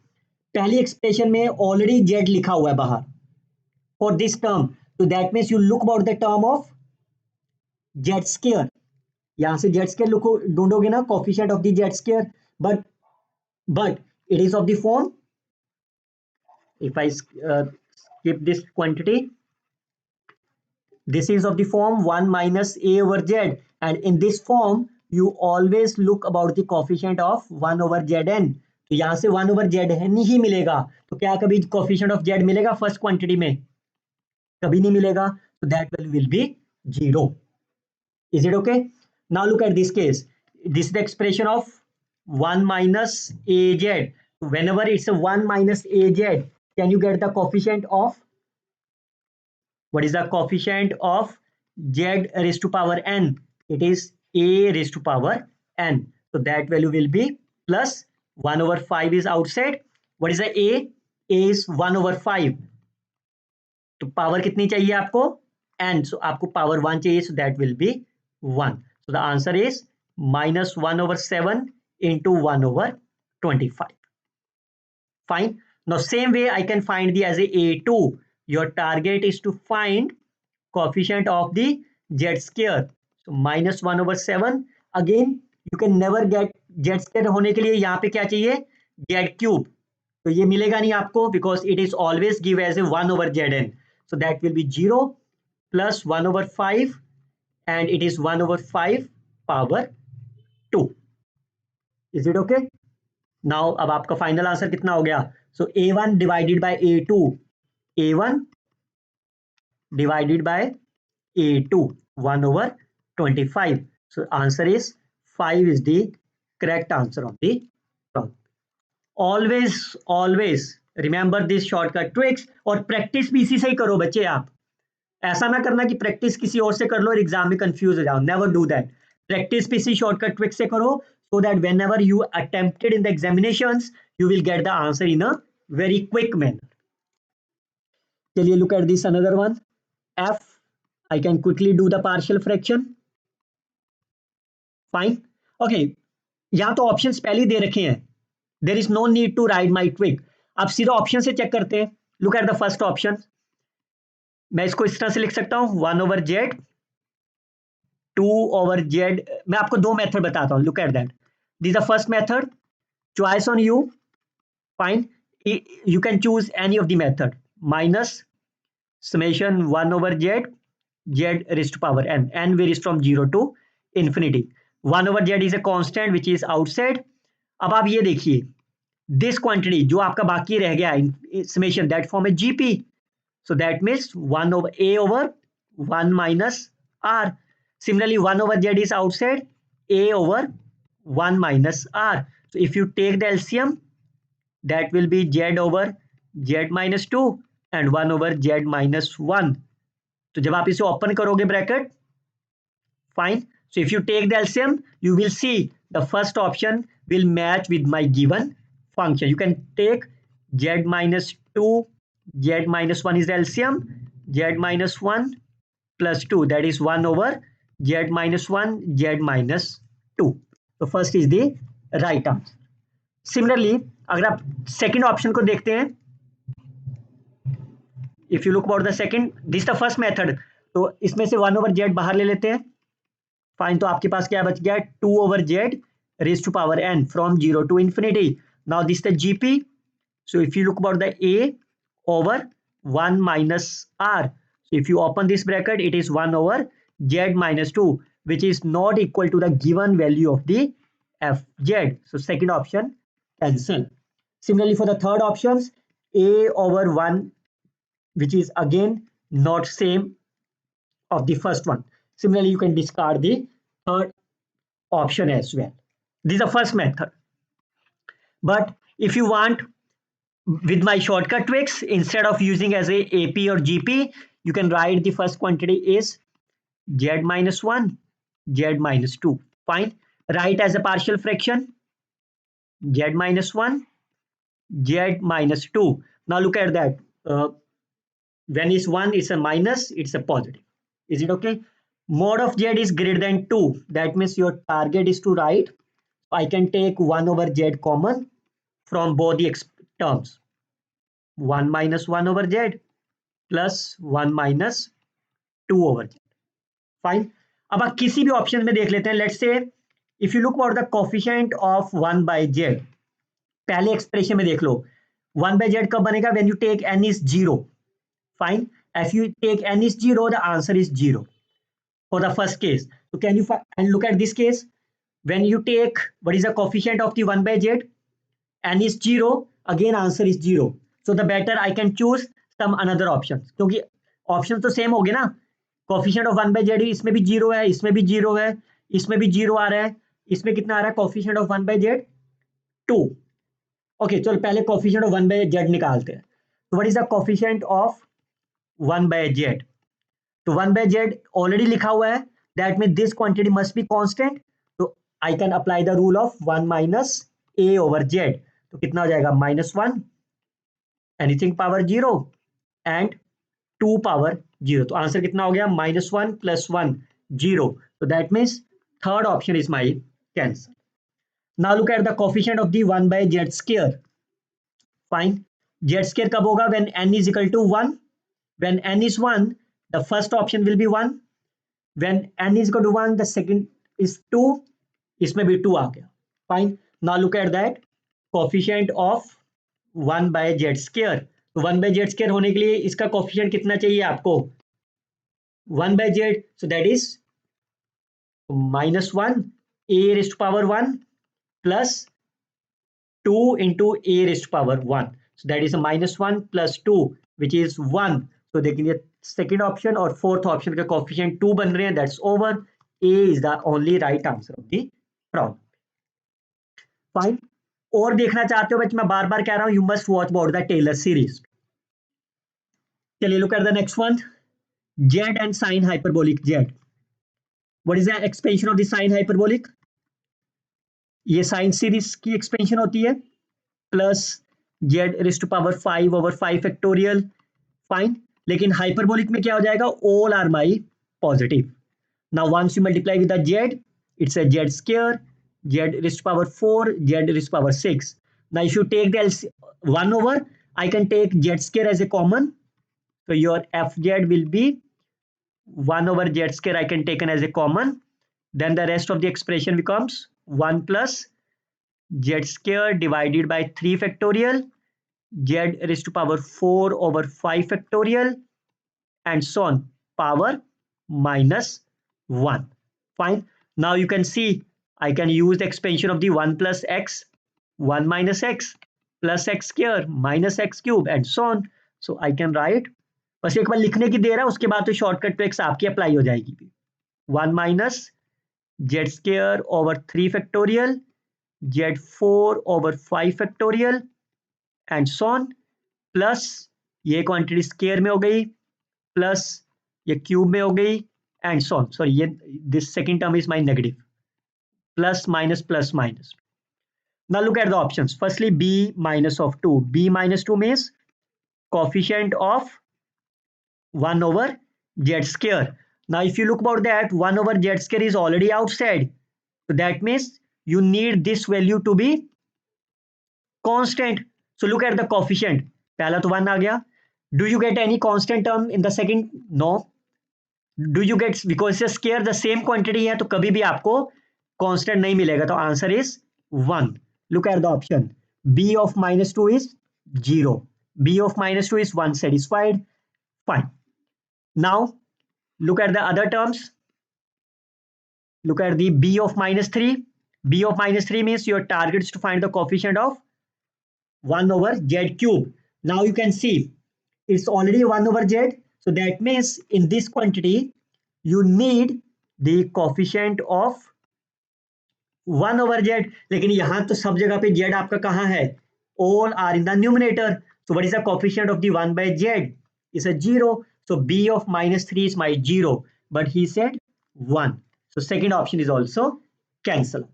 पहली expression में already z लिखा हुआ है बाहर for this term, तो that means you look about the term of z square. यहां से z स्क्वायर लुको ढूंढोगे ना, coefficient of the z square, but it is of the form, if I skip this quantity, this is of the form 1 minus a over z, and in this form you always look about the coefficient of 1 over zn. तो यहां से 1 over zn ही मिलेगा, तो क्या कभी coefficient of z मिलेगा first quantity में? कभी नहीं मिलेगा, so that will be 0. Is it okay? Now look at this case. This is the expression of 1 minus az. Whenever it's a 1 minus az, can you get the coefficient of, what is the coefficient of z raised to power n? It is a raised to power n. So that value will be plus 1 over 5 is outside. What is the a? A is 1 over 5. तो power कितनी चाहिए आपको? n. So आपको power 1 चाहिए, so that will be 1. So the answer is minus 1 over 7 into 1 over 25. Fine. Now same way I can find the as a A2. Your target is to find coefficient of the z square. So minus 1 over 7. Again you can never get z square होने के लिए यहाँ पे क्या चाहिए? z cube. तो ये मिलेगा नहीं आपको, because it is always give as a 1 over zn. So that will be 0 plus 1 over 5, and it is 1 over 5 power 2. Is it okay? Now अब आपका फाइनल आंसर कितना हो गया? So A1 divided by A2. A1 divided by A2. 1 over 25. So answer is 5 is the correct answer of the problem. Always remember this shortcut tricks, और practice भी इसी से ही करो बच्चे. आप ऐसा ना करना कि प्रैक्टिस किसी और से कर लो और एग्जाम में कंफ्यूज हो जाओ. Never do that. प्रैक्टिस भी इसी शॉर्टकट ट्रिक से करो, so that whenever you attempted in the examinations you will get the answer in a very quick manner. चलिए look at this another one. F. I can quickly do the partial fraction. Fine. Okay. यहाँ तो options पहले ही दे रखे हैं. There is no need to write my trick. अब सीधा option से check करते हैं. Look at the first option. मैं इसको इस तरह से लिख सकता हूं 1 over z 2 over z. मैं आपको दो मेथड बताता हूं. Look at that. This is the first method. Choice on you. Fine. You can choose any of the method. Minus summation 1 over z raised to power n. N varies from 0 to infinity. 1 over z is a constant which is outside. अब आप ये देखिए, this quantity जो आपका बाकी रह गया summation, that form is gp. So that means 1 over a over 1 minus r. Similarly 1 over z is outside, a over 1 minus r. So if you take the LCM, that will be z over z minus 2 and 1 over z minus 1. तो जब आप इसे open करोगे bracket, fine. So if you take the LCM, you will see the first option will match with my given function. You can take z minus 2, z minus 1 is the LCM, z minus 1 plus 2, that is 1 over z minus 1, z minus 2. So first is the right answer. Similarly, अगर आप second option को देखते हैं, if you look about the second, this is the first method. तो इसमें से 1 over z बाहर ले लेते हैं. फाइन. तो आपके पास क्या बच गया? 2 over z raised to power n from 0 to infinity. Now this is the gp. So if you look about the a over 1 minus r. So if you open this bracket, it is 1 over z minus 2, which is not equal to the given value of the fz. So second option cancel. Similarly for the third options, a over 1 which is again not same of the first one. Similarly, you can discard the third option as well. This is the first method. But if you want, with my shortcut tricks, instead of using as a AP or GP, you can write the first quantity is Z minus 1, Z minus 2. Fine. Write as a partial fraction Z minus 1, Z minus 2. Now look at that. When is 1, it's a minus, it's a positive. Is it okay? Mod of Z is greater than 2. That means your target is to write. I can take 1 over Z common from both the terms. 1 minus 1 over Z plus 1 minus 2 over Z. Fine. अब आप किसी भी option में देख लेते हैं. Let's say if you look for the coefficient of 1 by Z. पहले expression में देख लो 1 by Z कब बनेगा? When you take n is 0. Fine. If you take n is 0, the answer is 0 for the first case. So can you and look at this case? When you take what is the coefficient of the 1 by Z? N is 0. Again answer is 0. So the better I can choose some another options. क्योंकि option तो same हो गए ना. Coefficient of 1 by Z इसमें भी 0 है, इसमें भी 0 है, इसमें भी 0 आ रहा है. इसमें कितना आ रहा है coefficient of 1 by Z? 2. Okay, चलो पहले कोफिशिएंट ऑफ 1 by Z निकालते हैं. तो what is the coefficient of 1 by Z? तो 1 by Z ऑलरेडी लिखा हुआ है. That mean this quantity must be constant. तो I can apply the rule of 1 minus a over Z. तो कितना हो जाएगा? -1, एनीथिंग पावर 0 एंड 2 पावर 0. तो आंसर कितना हो गया? -1 + 1 0. So that means third option is my answer. Now look at the coefficient of the 1 by Z square. Fine. Z square कब होगा? When n is equal to 1. When n is 1, the first option will be 1. When n is equal to 1, the second is 2. इसमें भी 2 आ गया. Fine. Now look at that coefficient of 1 by Z square. तो 1 by Z square होने के लिए इसका coefficient कितना चाहिए आपको? 1 by Z. So that is -1 a raised to power 1 plus 2 into a raised to power 1. So that is a -1 plus 2 which is 1. So देखिए second option और फोर्थ ऑप्शन का कोफिशिएंट 2 बन रहे हैं. That's over. A is the only right answer of the problem. Fine. और देखना चाहते हो बच्चे, मैं बार बार कह रहा हूं, you must watch about the Taylor series. चलिए look at the next one. Z and sin hyperbolic Z. What is the expansion of the sin hyperbolic? ये साइन सीरीज की एक्सपेंशन होती है plus Z raised to power 5 over 5 factorial. Fine. लेकिन hyperbolic में क्या हो जाएगा? All are my positive. Now once you multiply with the Z, it's a Z square, Z raised to power 4, Z raised to power 6. Now if you take the 1 over, I can take Z square as a common. So your FZ will be 1 over Z square I can take as a common. Then the rest of the expression becomes 1 plus Z square divided by 3 factorial, Z raised to power 4 over 5 factorial, and so on, power -1. Fine. Now you can see I can use the expansion of the 1 plus x, 1 minus x, plus x square minus x cube, and so on. So I can write, बस एक बार लिखने की देर है, उसके बाद तो shortcut tricks आपकी apply हो जाएगी. 1 minus Z square over 3 factorial, Z4 over 5 factorial, and so on, plus ये क्वांटिटी स्केयर में हो गई, प्लस ये क्यूब में हो गई, एंड सो ऑन. सॉरी, ये this second term is my negative. Plus minus plus minus. Now look at the options. Firstly, b minus of 2. b minus 2 means coefficient of 1 over Z square. Now if you look about that, 1 over Z square is already outside. So that means you need this value to be constant. So look at the coefficient. पहला तो 1 आ गया. Do you get any constant term in the second? No. Do you get, because it's a square, the same quantity है, तो कभी भी आपको constant नहीं मिलेगा. तो answer is 1. Look at the option. b of -2 is 0. b of -2 is 1, satisfied. Fine. Now look at the other terms. Look at the b of -3. b of -3 means your target is to find the coefficient of 1 over Z cube. Now you can see it's already 1 over z. So that means in this quantity, you need the coefficient of 1 over z. लेकिन यहाँ तो सब जगह पे z आपका कहाँ है? All are in the numerator. So what is the coefficient of the 1 by z? Is a 0. So b of minus 3 is my 0. But he said 1. So second option is also cancelled.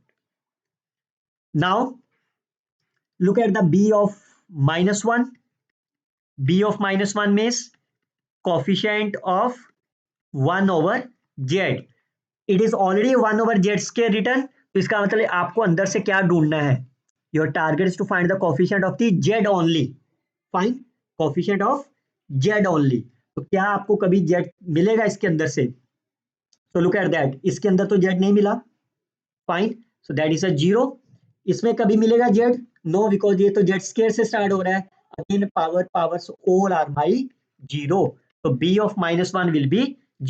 Now look at the b of minus 1. b of minus 1 means coefficient of 1 over z. It is already 1 over z square written. तो इसका मतलब आपको अंदर से क्या ढूंढना है? Your target is to find the coefficient of the z only. Find coefficient of z only. तो क्या आपको कभी z मिलेगा इसके अंदर से? So look at that. इसके अंदर तो z नहीं मिला. Fine. So that is a 0. इसमें कभी मिलेगा z? No, because ये तो z square से स्टार्ट हो रहा है. Again powers all are by 0. So b of minus 1 will be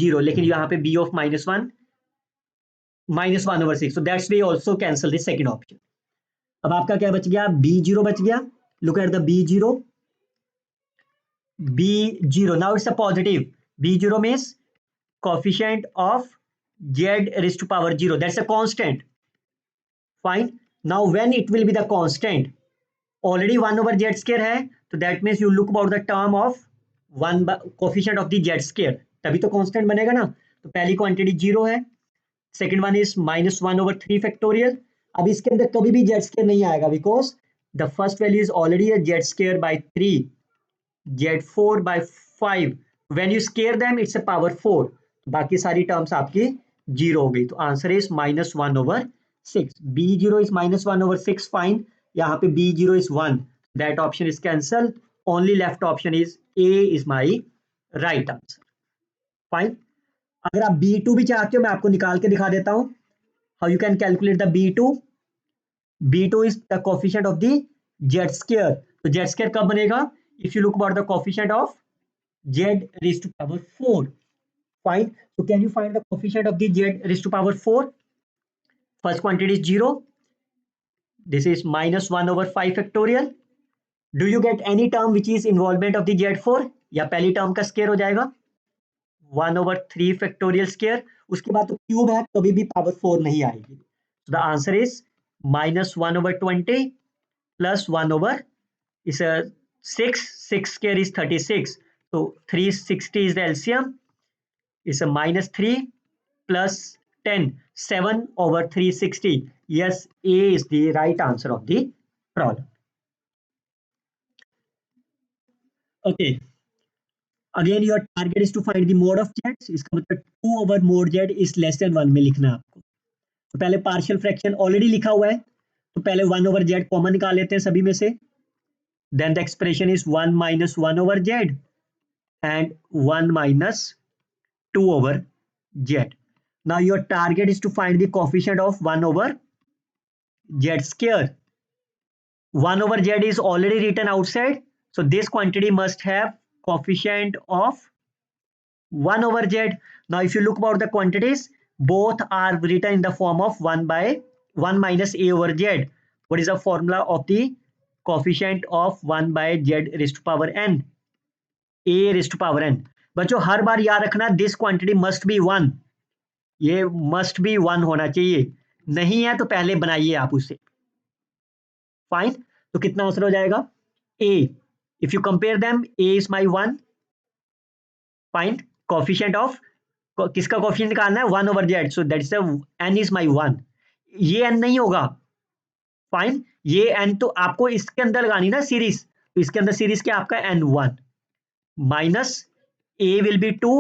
0. लेकिन यहाँ पे b of minus 1 over 6. So that's why also cancel the second option. अब आपका क्या बच गया? b0 बच गया. Look at the b0. b0. Now it's a positive. b0 means coefficient of z raised to power 0. That's a constant. Fine. Now when it will be the constant? Already 1 over z square है. So that means you look about the term of 1 coefficient of the z square. तभी तो constant बनेगा ना. तो पहली quantity 0 है. Second one is -1 over 3 factorial. अब इसके अंदर कभी भी जेड स्केयर नहीं आएगा because the first value is already Z square by 3, z4 by 5. When you square them it's a power 4. बाकी सारी टर्म्स आपकी 0 हो गई. तो answer is -1 over 6. b0 is -1 over 6. Fine. यहाँ पे b0 is 1. That option is cancel. Only left option is a is my right answer. Fine. अगर आप b2 भी चाहते हो मैं आपको निकाल के दिखा देता हूं. How you can calculate the b2. b2 is the coefficient of the z square. तो z स्क्वायर कब बनेगा? If you look about the coefficient of z raised to power 4. Fine. So can you find the coefficient of the z raised to power 4? First quantity is 0. This is -1 over 5 factorial. Do you get any term which is involvement of the z4? या पहली term का square हो जाएगा 1 over 3 factorial square. उसके बाद तो cube है, कभी भी पावर 4 नहीं आएगी. The answer is -1 over 20 plus 1 over is a 6 square is 36. So 360 is the LCM. Is a -3 plus 10, 7 over 360. Yes, A is the right answer of the problem. Okay. Again your target is to find the mode of z. इसका मतलब 2 over mod z is less than 1 में लिखना है आपको. तो पहले partial fraction already लिखा हुआ है, तो पहले 1 over z कॉमन निकाल लेते हैं सभी में से. Then the expression is 1 minus 1 over z and 1 minus 2 over z. Now your target is to find the coefficient of 1 over z square. 1 over z is already written outside, so this quantity must have coefficient of 1 over z. Now if you look about the quantities, both are written in the form of 1 minus a over z. What is the formula of the coefficient of 1 by z raised to power n? a raised to power n. बच्चों हर बार याद रखना this quantity must be 1. ये must be 1 होना चाहिए. नहीं है तो पहले बनाइए आप उसे. फाइन. तो कितना आंसर हो जाएगा? a. If you compare them, a is my 1. Find coefficient of किसका कोफिशिएंट निकालना है 1 over z. So that is the n is my 1. ये n नहीं होगा. फाइन. ये n तो आपको इसके अंदर लगानी ना सीरीज. तो इसके अंदर सीरीज क्या आपका n1 minus a will be 2.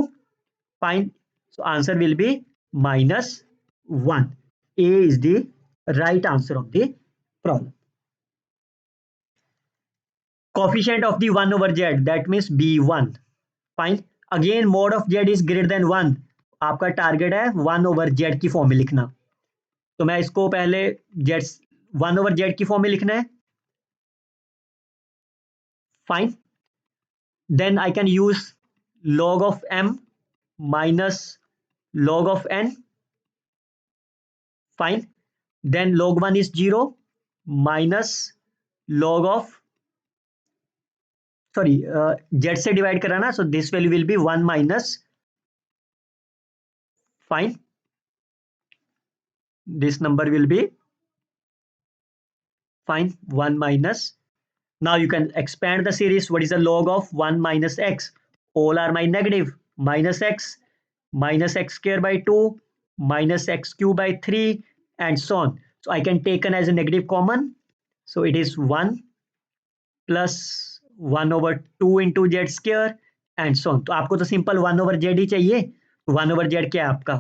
Fine. So answer will be -1. A is the right answer of the problem. Coefficient of the 1 over z, that means b1. Fine. Again mod of z is greater than 1. आपका target है 1 over z की form में लिखना. तो मैं इसको पहले z 1 over z की फॉर्म में लिखना है. Fine. Then I can use log of m minus log of n. Fine. Then log 1 is 0 minus log of sorry Z से डिवाइड करा ना, so this value will be 1 minus, fine, this number will be fine 1 minus. Now you can expand the series. What is the log of 1 minus x? All are my negative. Minus x square by 2 minus x cube by 3 and so on. So I can take an as a negative common. So it is 1 plus 1 over 2 into z square and so on. तो आपको तो simple 1 over z ही चाहिए. 1 over z क्या है आपका?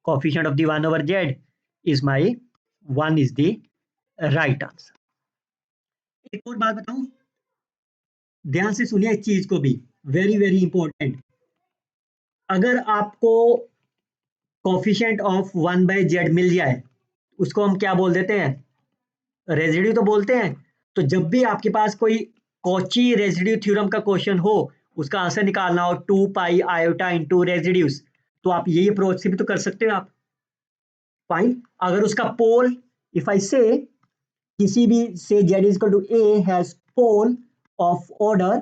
Coefficient of the 1 over z is my 1 is the right answer. एक और बात बताऊं, ध्यान से सुनिए इस चीज को भी, वेरी वेरी इंपॉर्टेंट. अगर आपको कोफिशिएंट ऑफ 1 बाय जेड मिल जाए, उसको हम क्या बोल देते हैं? रेजिड्यू तो बोलते हैं. तो जब भी आपके पास कोई कॉची रेजिड्यू थ्योरम का क्वेश्चन हो, उसका आंसर निकालना हो 2 पाई आयोटा इनटू रेजिड्यूस, तो आप यही अप्रोच से भी तो कर सकते हो आप. फाइन. अगर उसका पोल, इफ आई से किसी भी से z is equal to a has pole of order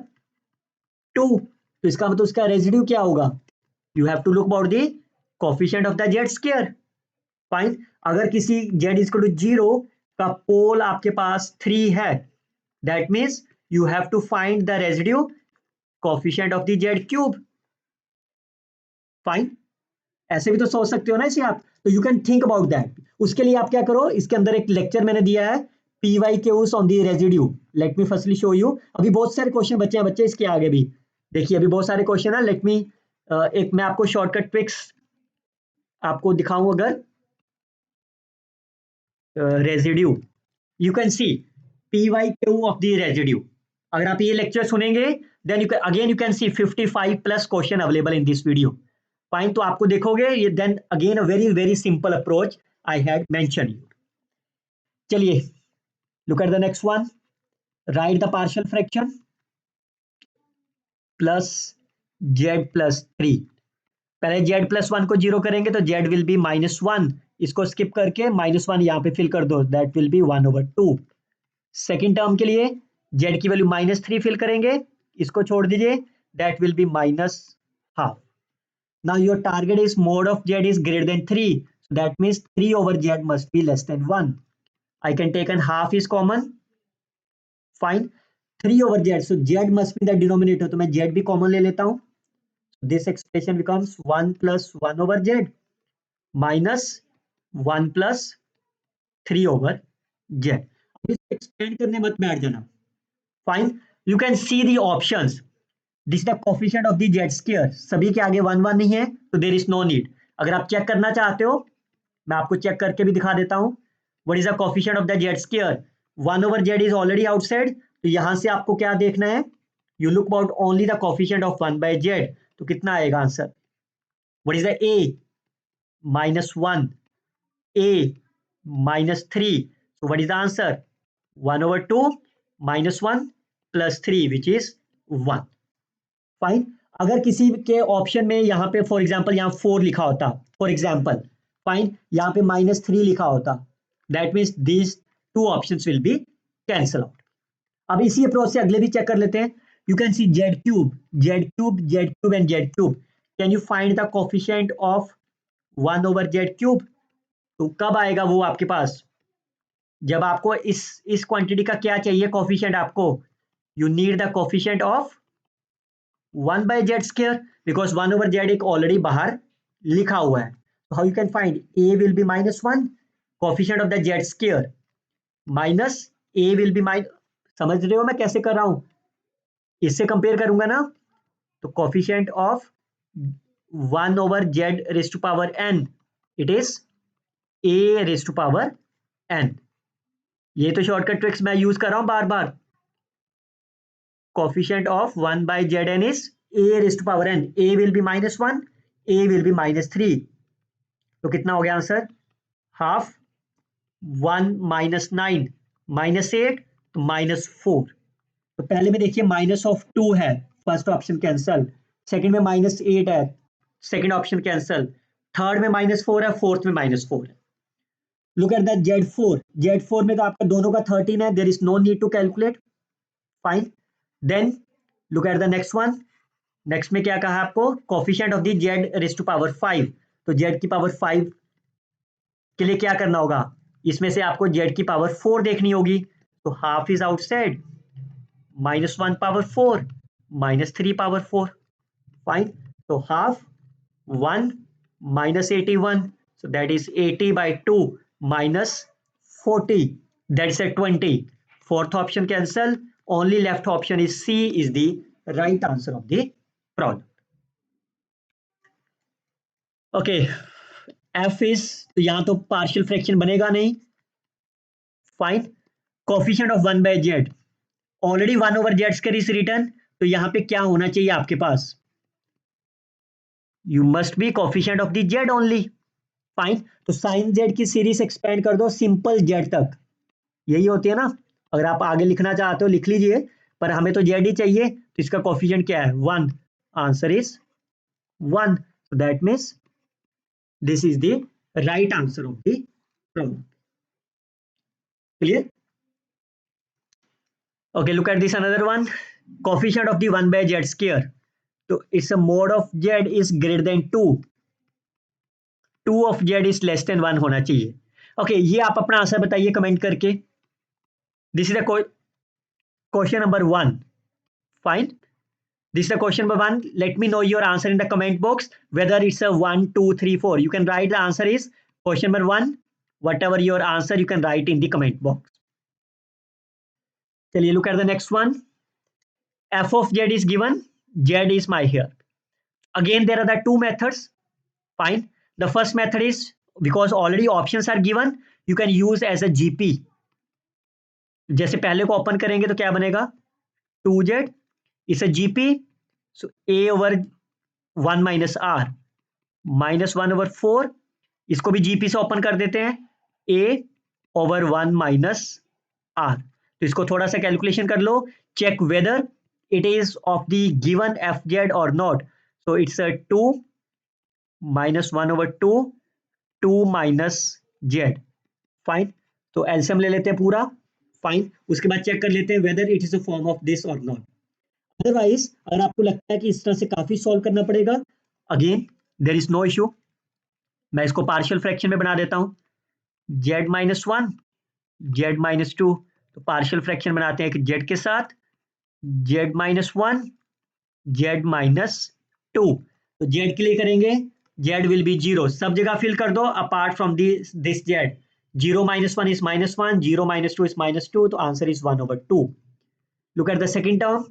2, तो इसका मतलब उसका रेजिड्यू क्या होगा? You have to look about the coefficient of the z square. Fine. अगर किसी जेड इज इक्वल टू 0 का पोल आपके पास 3 है, that means you have to find the residue coefficient of the z cube. Fine. ऐसे भी तो सोच सकते हो ना इसे आप. तो you can think about that. उसके लिए आप क्या करो, इसके अंदर एक लेक्चर मैंने दिया है, P Y Qs on the residue. Let me firstly show you. अभी बहुत सारे क्वेश्चन बचे हैं बच्चे इसके आगे भी. देखिए अभी बहुत सारे क्वेश्चन है. लेट मी एक मैं आपको शॉर्टकट ट्रिक्स आपको दिखाऊं. अगर residue, you can see P Y Q of the residue. अगर आप ये लेक्चर सुनेंगे, then you can again you can see 55 plus question available in this video. Fine. तो आपको देखोगे ये, then again a very very simple approach I had mention you. चलिए look at the next one. Write the partial fraction plus z plus 3. पहले Z plus 1 को zero करेंगे तो Z will be -1. इसको स्किप करके -1 यहां पे फिल कर दो, that will B 1/2. Second term के लिए जेड की वैल्यू -3 फिल करेंगे, इसको छोड़ दीजिए, that will B -half. Now your target is mod of z is greater than 3. So that means 3 over z must be less than 1. I can take an half is common. Fine. 3 over z. So z must be the denominator. तो मैं z भी common ले लेता हूं. This expression becomes 1 plus 1 over z minus 1 plus 3 over z. अब इसको expand करने मत बैठ जाना. Fine. You can see the options. This is the coefficient of the z square. सभी के आगे 1 1 नहीं है, तो there is no need. अगर आप चेक करना चाहते हो, मैं आपको चेक करके भी दिखा देता हूं. What is the coefficient of the z square? 1 over z is already outside. तो यहां से आपको क्या देखना है? You look about only the coefficient of 1 by z. तो कितना आएगा answer? What is the a? -1. a -3. So what is the answer? 1/2 -1 plus 3 which is 1. Fine. अगर किसी के ऑप्शन में यहाँ पे फॉर एग्जाम्पल यहाँ 4 लिखा होता, फॉर एग्जाम्पल, फाइन, यहाँ पे -3 लिखा होता, that means these 2 options will be cancel out. अब इसी अप्रोच से अगले भी चेक कर लेते हैं. You can C Z cube and Z cube. Can you find the coefficient of 1 over Z cube? तो कब आएगा वो आपके पास? जब आपको इस क्वांटिटी का क्या चाहिए कोफिशिएंट आपको? You need the coefficient of 1 by z square, because 1 over z एक ऑलरेडी बाहर लिखा हुआ है. So how you can find? a will be -1, coefficient of the z square minus a will be minus. समझ रहे हो मैं कैसे कर रहा हूं? इससे कंपेयर करूंगा ना, तो coefficient of 1 over z raised to power n, it is a raised to power n. ये तो शॉर्टकट ट्रिक्स मैं यूज कर रहा हूं बार बार. Coefficient of 1 by zn is a raised to power n. a will be -1, a will be -3. तो कितना हो गया आंसर? हाफ. 1 -9 -8 तो -4. तो पहले में देखिए -2 है, फर्स्ट ऑप्शन कैंसल. सेकंड में -8 है, सेकंड ऑप्शन कैंसल. थर्ड में -4 है, फोर्थ में -4 है. लुक एट द Z4 में तो आपका दोनों का 13 है, there is no need to calculate. Fine. Then look at the next one. Next में क्या कहा आपको, coefficient of the z raise to power 5। तो जेड की पावर 5 के लिए क्या करना होगा, इसमें से आपको जेड की पावर 4 देखनी होगी। तो half is outside, -1 power 4 -3 power 4, fine. तो half 1 -81, so that is 80 by 2 minus 40, that's a 20. Fourth option cancel, only left option is C is the right answer of the problem. Okay, F is, तो यहां तो partial fraction बनेगा नहीं, fine. Coefficient of 1 by z, already 1 over z square is return, तो यहां पे क्या होना चाहिए आपके पास, you must be coefficient of the z only, fine. तो साइन जेड की सीरीज एक्सपेंड कर दो सिंपल जेड तक, यही होती है ना। अगर आप आगे लिखना चाहते हो लिख लीजिए, पर हमें तो जेड ही चाहिए, तो इसका कोफिशिएंट क्या है, 1। Answer is 1, so that means this is the right answer of the problem. Clear? Okay, look at this another one. Coefficient of the 1 by z square, तो it's a mode of z is greater than 2, 2 of z is less than 1 होना चाहिए। Okay, ये आप अपना answer बताइए comment करके। This is the question number 1, fine. This is the question number 1. Let me know your answer in the comment box, whether it's a 1, 2, 3, 4. You can write the answer is question number 1. Whatever your answer, you can write in the comment box. Chaliye, look at the next one. F of z is given. Z is my here. Again, there are the two methods. Fine. The first method is, because already options are given, you can use as a GP. जैसे पहले को open करेंगे तो क्या बनेगा, 2z is a GP. So a over 1 minus r minus 1 over 4, इसको भी GP से ओपन कर देते हैं, a over 1 minus r। तो इसको थोड़ा सा कैलकुलेशन कर लो, check whether it is of the given fz और not. So it's a 2 minus 1 over 2, 2 minus z, fine. तो एलसीएम ले लेते हैं पूरा, फाइन। उसके बाद चेक कर लेते हैं weather it is a form of this और नॉट। अदरवाइज अगर आपको लगता है कि इस तरह से काफी सॉल्व करना पड़ेगा, again there is no issue, मैं इसको पार्शियल फ्रैक्शन में बना देता हूं, z माइनस 1 z माइनस 2, तो पार्शियल फ्रैक्शन बनाते हैं कि z के साथ z माइनस 1 z माइनस 2। तो z के लिए करेंगे, z विल बी 0, सब जगह फिल कर दो apart from this z। 0 minus 1 is minus 1, 0 minus 2 is minus 2, तो answer is 1 over 2। Look at the second term,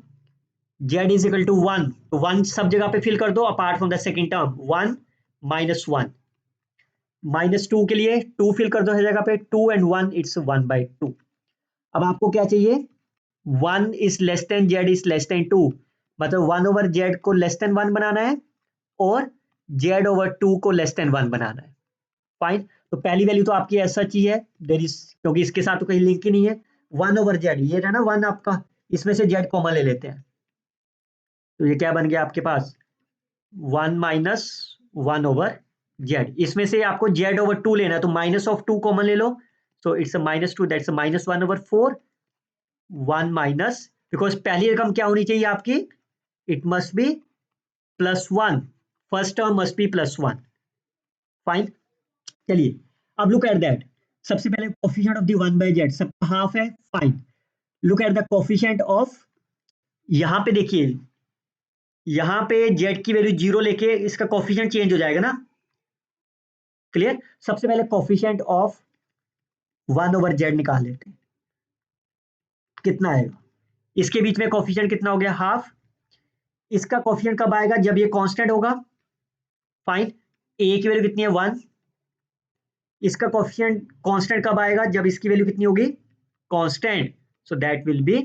z is equal to 1, तो 1 सब जगह पे फिल कर दो apart from the second term, 1 minus 1। Minus 2 के लिए 2 फिल कर दो हर जगह पे, 2 and 1 इट्स 1 by 2। अब आपको क्या चाहिए, 1 is less than z is less than 2, मतलब 1 over z को लेस देन 1 बनाना है और z over 2 को लेस देन 1 बनाना है, फाइन। तो पहली वैल्यू तो आपकी ऐसा ही है, देयर इज, क्योंकि इसके साथ तो कहीं लिंक ही नहीं है। 1 over z, ये रहा ना 1 आपका, इसमें से z कॉमन ले लेते हैं, तो ये क्या बन गया आपके पास, 1 minus 1 over z। इसमें से आपको z over 2 लेना है, तो माइनस ऑफ 2 कॉमन ले लो, so it's a -2, that's a -1 over 4। 1 minus, because पहली रकम क्या होनी चाहिए आपकी, it must be +1, first term must be +1, fine. चलिए अब लुक एट दैट, सबसे पहले coefficient of the 1 by z सबका हाफ है, fine. Look at the coefficient of, यहां पे देखिए, यहां पे z की वैल्यू 0 लेके इसका कोफिशिएंट चेंज हो जाएगा ना, क्लियर। सबसे पहले कोफिशिएंट ऑफ 1 over z निकाल लेते हैं, कितना आएगा, इसके बीच में कोफिशिएंट कितना हो गया, हाफ। इसका कोफिशिएंट कब आएगा, जब ये कांस्टेंट होगा, फाइन। a की वैल्यू कितनी है, 1। इसका कोफिशिएंट कांस्टेंट कब आएगा, जब इसकी वैल्यू कितनी होगी, constant, so that will be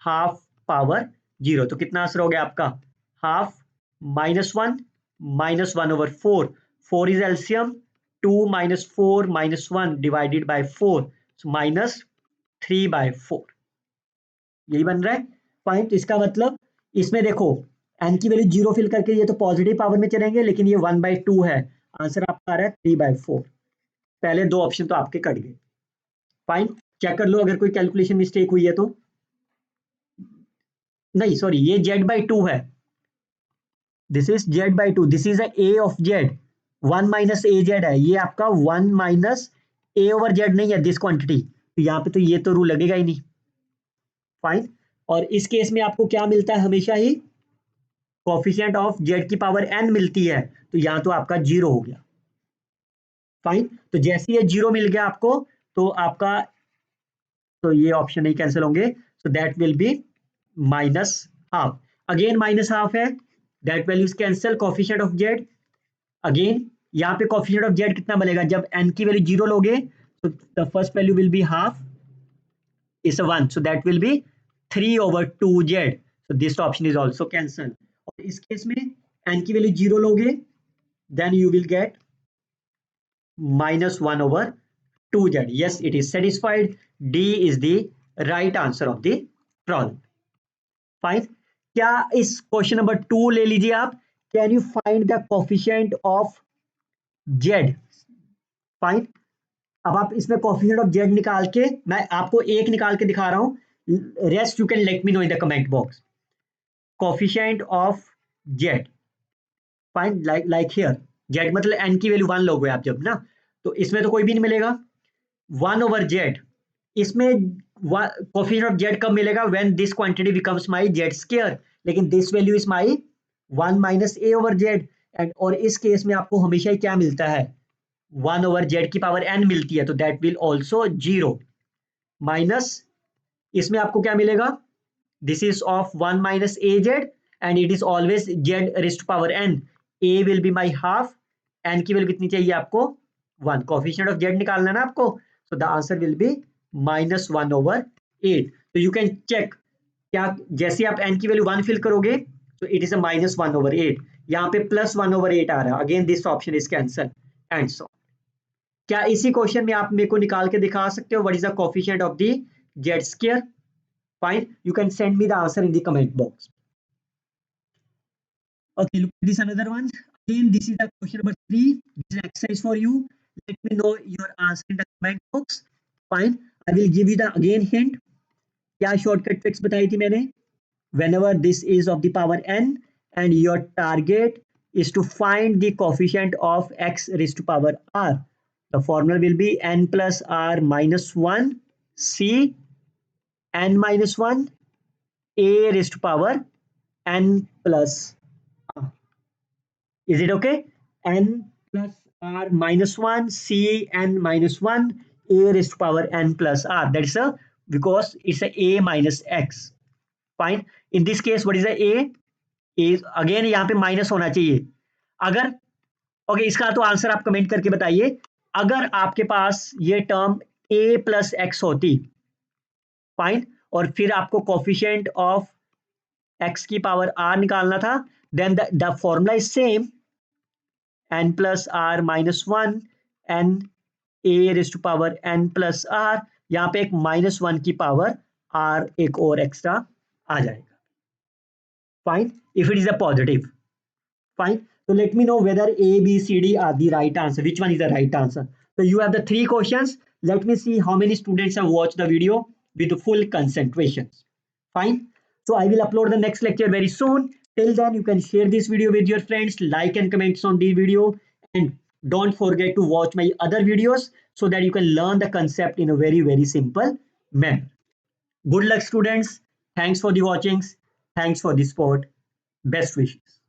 half power 0। तो कितना आंसर हो गया आपका, half -1 -1 over 4, 4 is LCM, 2 minus 4 minus 1 divided by 4, so -3 by 4, यही बन रहा है, फाइन। तो इसका मतलब इसमें देखो n की वैल्यू 0 फिल करके ये तो पॉजिटिव पावर में चलेंगे, लेकिन ये 1 by 2 है, आंसर आपका आ रहा है 3 by 4। पहले दो ऑप्शन तो आपके कट गए, फाइन। चेक कर लो अगर कोई कैलकुलेशन मिस्टेक हुई है तो। नहीं सॉरी, ये z/2 है, this is z/2, this is a of z, 1 minus az है, ये आपका 1 माइनस a ओवर z नहीं है दिस क्वांटिटी, तो यहाँ पे तो ये तो रूल लगेगा ही नहीं। फाइन। और इस केस में आपको क्या मिलता है, हमेशा ही कोफिशिएंट ऑफ z की पावर n मिलती है, तो यहाँ तो आपका जीरो हो गया। फाइन, तो जैसे ये जीरो मिल गया आपको, तो आपका, तो ये ऑप्शन नहीं कैंसिल होंगे, so that will be minus half. Again minus half है, that value is cancel, coefficient of z. Again यहाँ पे कोफिशिएंट ऑफ जेड कितना बनेगा, जब एन की वैल्यू जीरो लोगे, तो the first value will be half is a 1, so that will be 3/2z, so this option is also cancelled। और इस केस में n की वैल्यू जीरो लोगे, then you will get -1/2z। yes, it is satisfied, D is the right answer of the problem। Fine. क्या इस question number 2 ले लीजिए आप, can you find the coefficient of Z. Fine, अब आप इसमें कोफिशिएंट ऑफ जेड निकाल के, मैं आपको एक निकाल के दिखा रहा हूं, rest you can let me know in the comment box. Coefficient of Z, fine, like here, Z मतलब एन की वैल्यू 1 लोगे आप जब ना, तो इसमें तो कोई भी नहीं मिलेगा, 1/z, इसमें कोफिशिएंट ऑफ जेड कब मिलेगा, when this quantity becomes my z square, लेकिन this value is my 1 minus a over z, and और इस केस में आपको हमेशा ही क्या मिलता है, 1/z की पावर n मिलती है, तो that will also zero, minus इसमें आपको क्या मिलेगा, this is of 1 minus az, and it is always z rest power n, a will be my half, n की वैल्यू कितनी चाहिए आपको, 1, कोफिशिएंट ऑफ z निकालना है ना आपको, so the answer will be -1/8। तो यू कैन चेक, क्या जैसे आप n की वैल्यू 1 फिल करोगे, तो इट इज अ -1/8, यहाँ पे +1/8 आ रहा है, again this option is cancel, and so. क्या इसी क्वेश्चन में आप मेरे को निकाल के दिखा सकते हो, what is the coefficient of the z square. Fine, you can send me the answer in the comment box. Okay, look at this another one. Again, this is the question number 3. This is an exercise for you. Let me know your answer in the comment box. Fine. I will give you the again hint. क्या shortcut tricks बताई थी मैंने? Whenever this is of the power n and your target is to find the coefficient of x raised to power r, the formula will be n plus r minus 1 c n minus 1 a raised to power n plus r. Is it okay? N plus r minus 1 c n minus 1 a raised to power n plus r. That is a, because it's a a minus x. Fine. In this case, what is the a? is again यहाँ पे minus होना चाहिए, अगर okay इसका तो answer आप comment करके बताइए, अगर आपके पास ये टर्म a प्लस एक्स होती, फाइन, और फिर आपको कोफिशिएंट ऑफ x की पावर r निकालना था, then the formula is same, n plus r minus 1 n a raise to power n plus r, यहाँ पे एक -1 की पावर r एक और एक्स्ट्रा आ जाएगा। Fine, if it is a positive। Fine, so let me know whether A, B, C, D are the right answer, which one is the right answer। So you have the 3 questions, let me see how many students have watched the video with full concentration। Fine, so I will upload the next lecture very soon, till then you can share this video with your friends, like and comments on the video, and don't forget to watch my other videos so that you can learn the concept in a very simple manner। Good luck students, thanks for the watchings, thanks for the support, best wishes।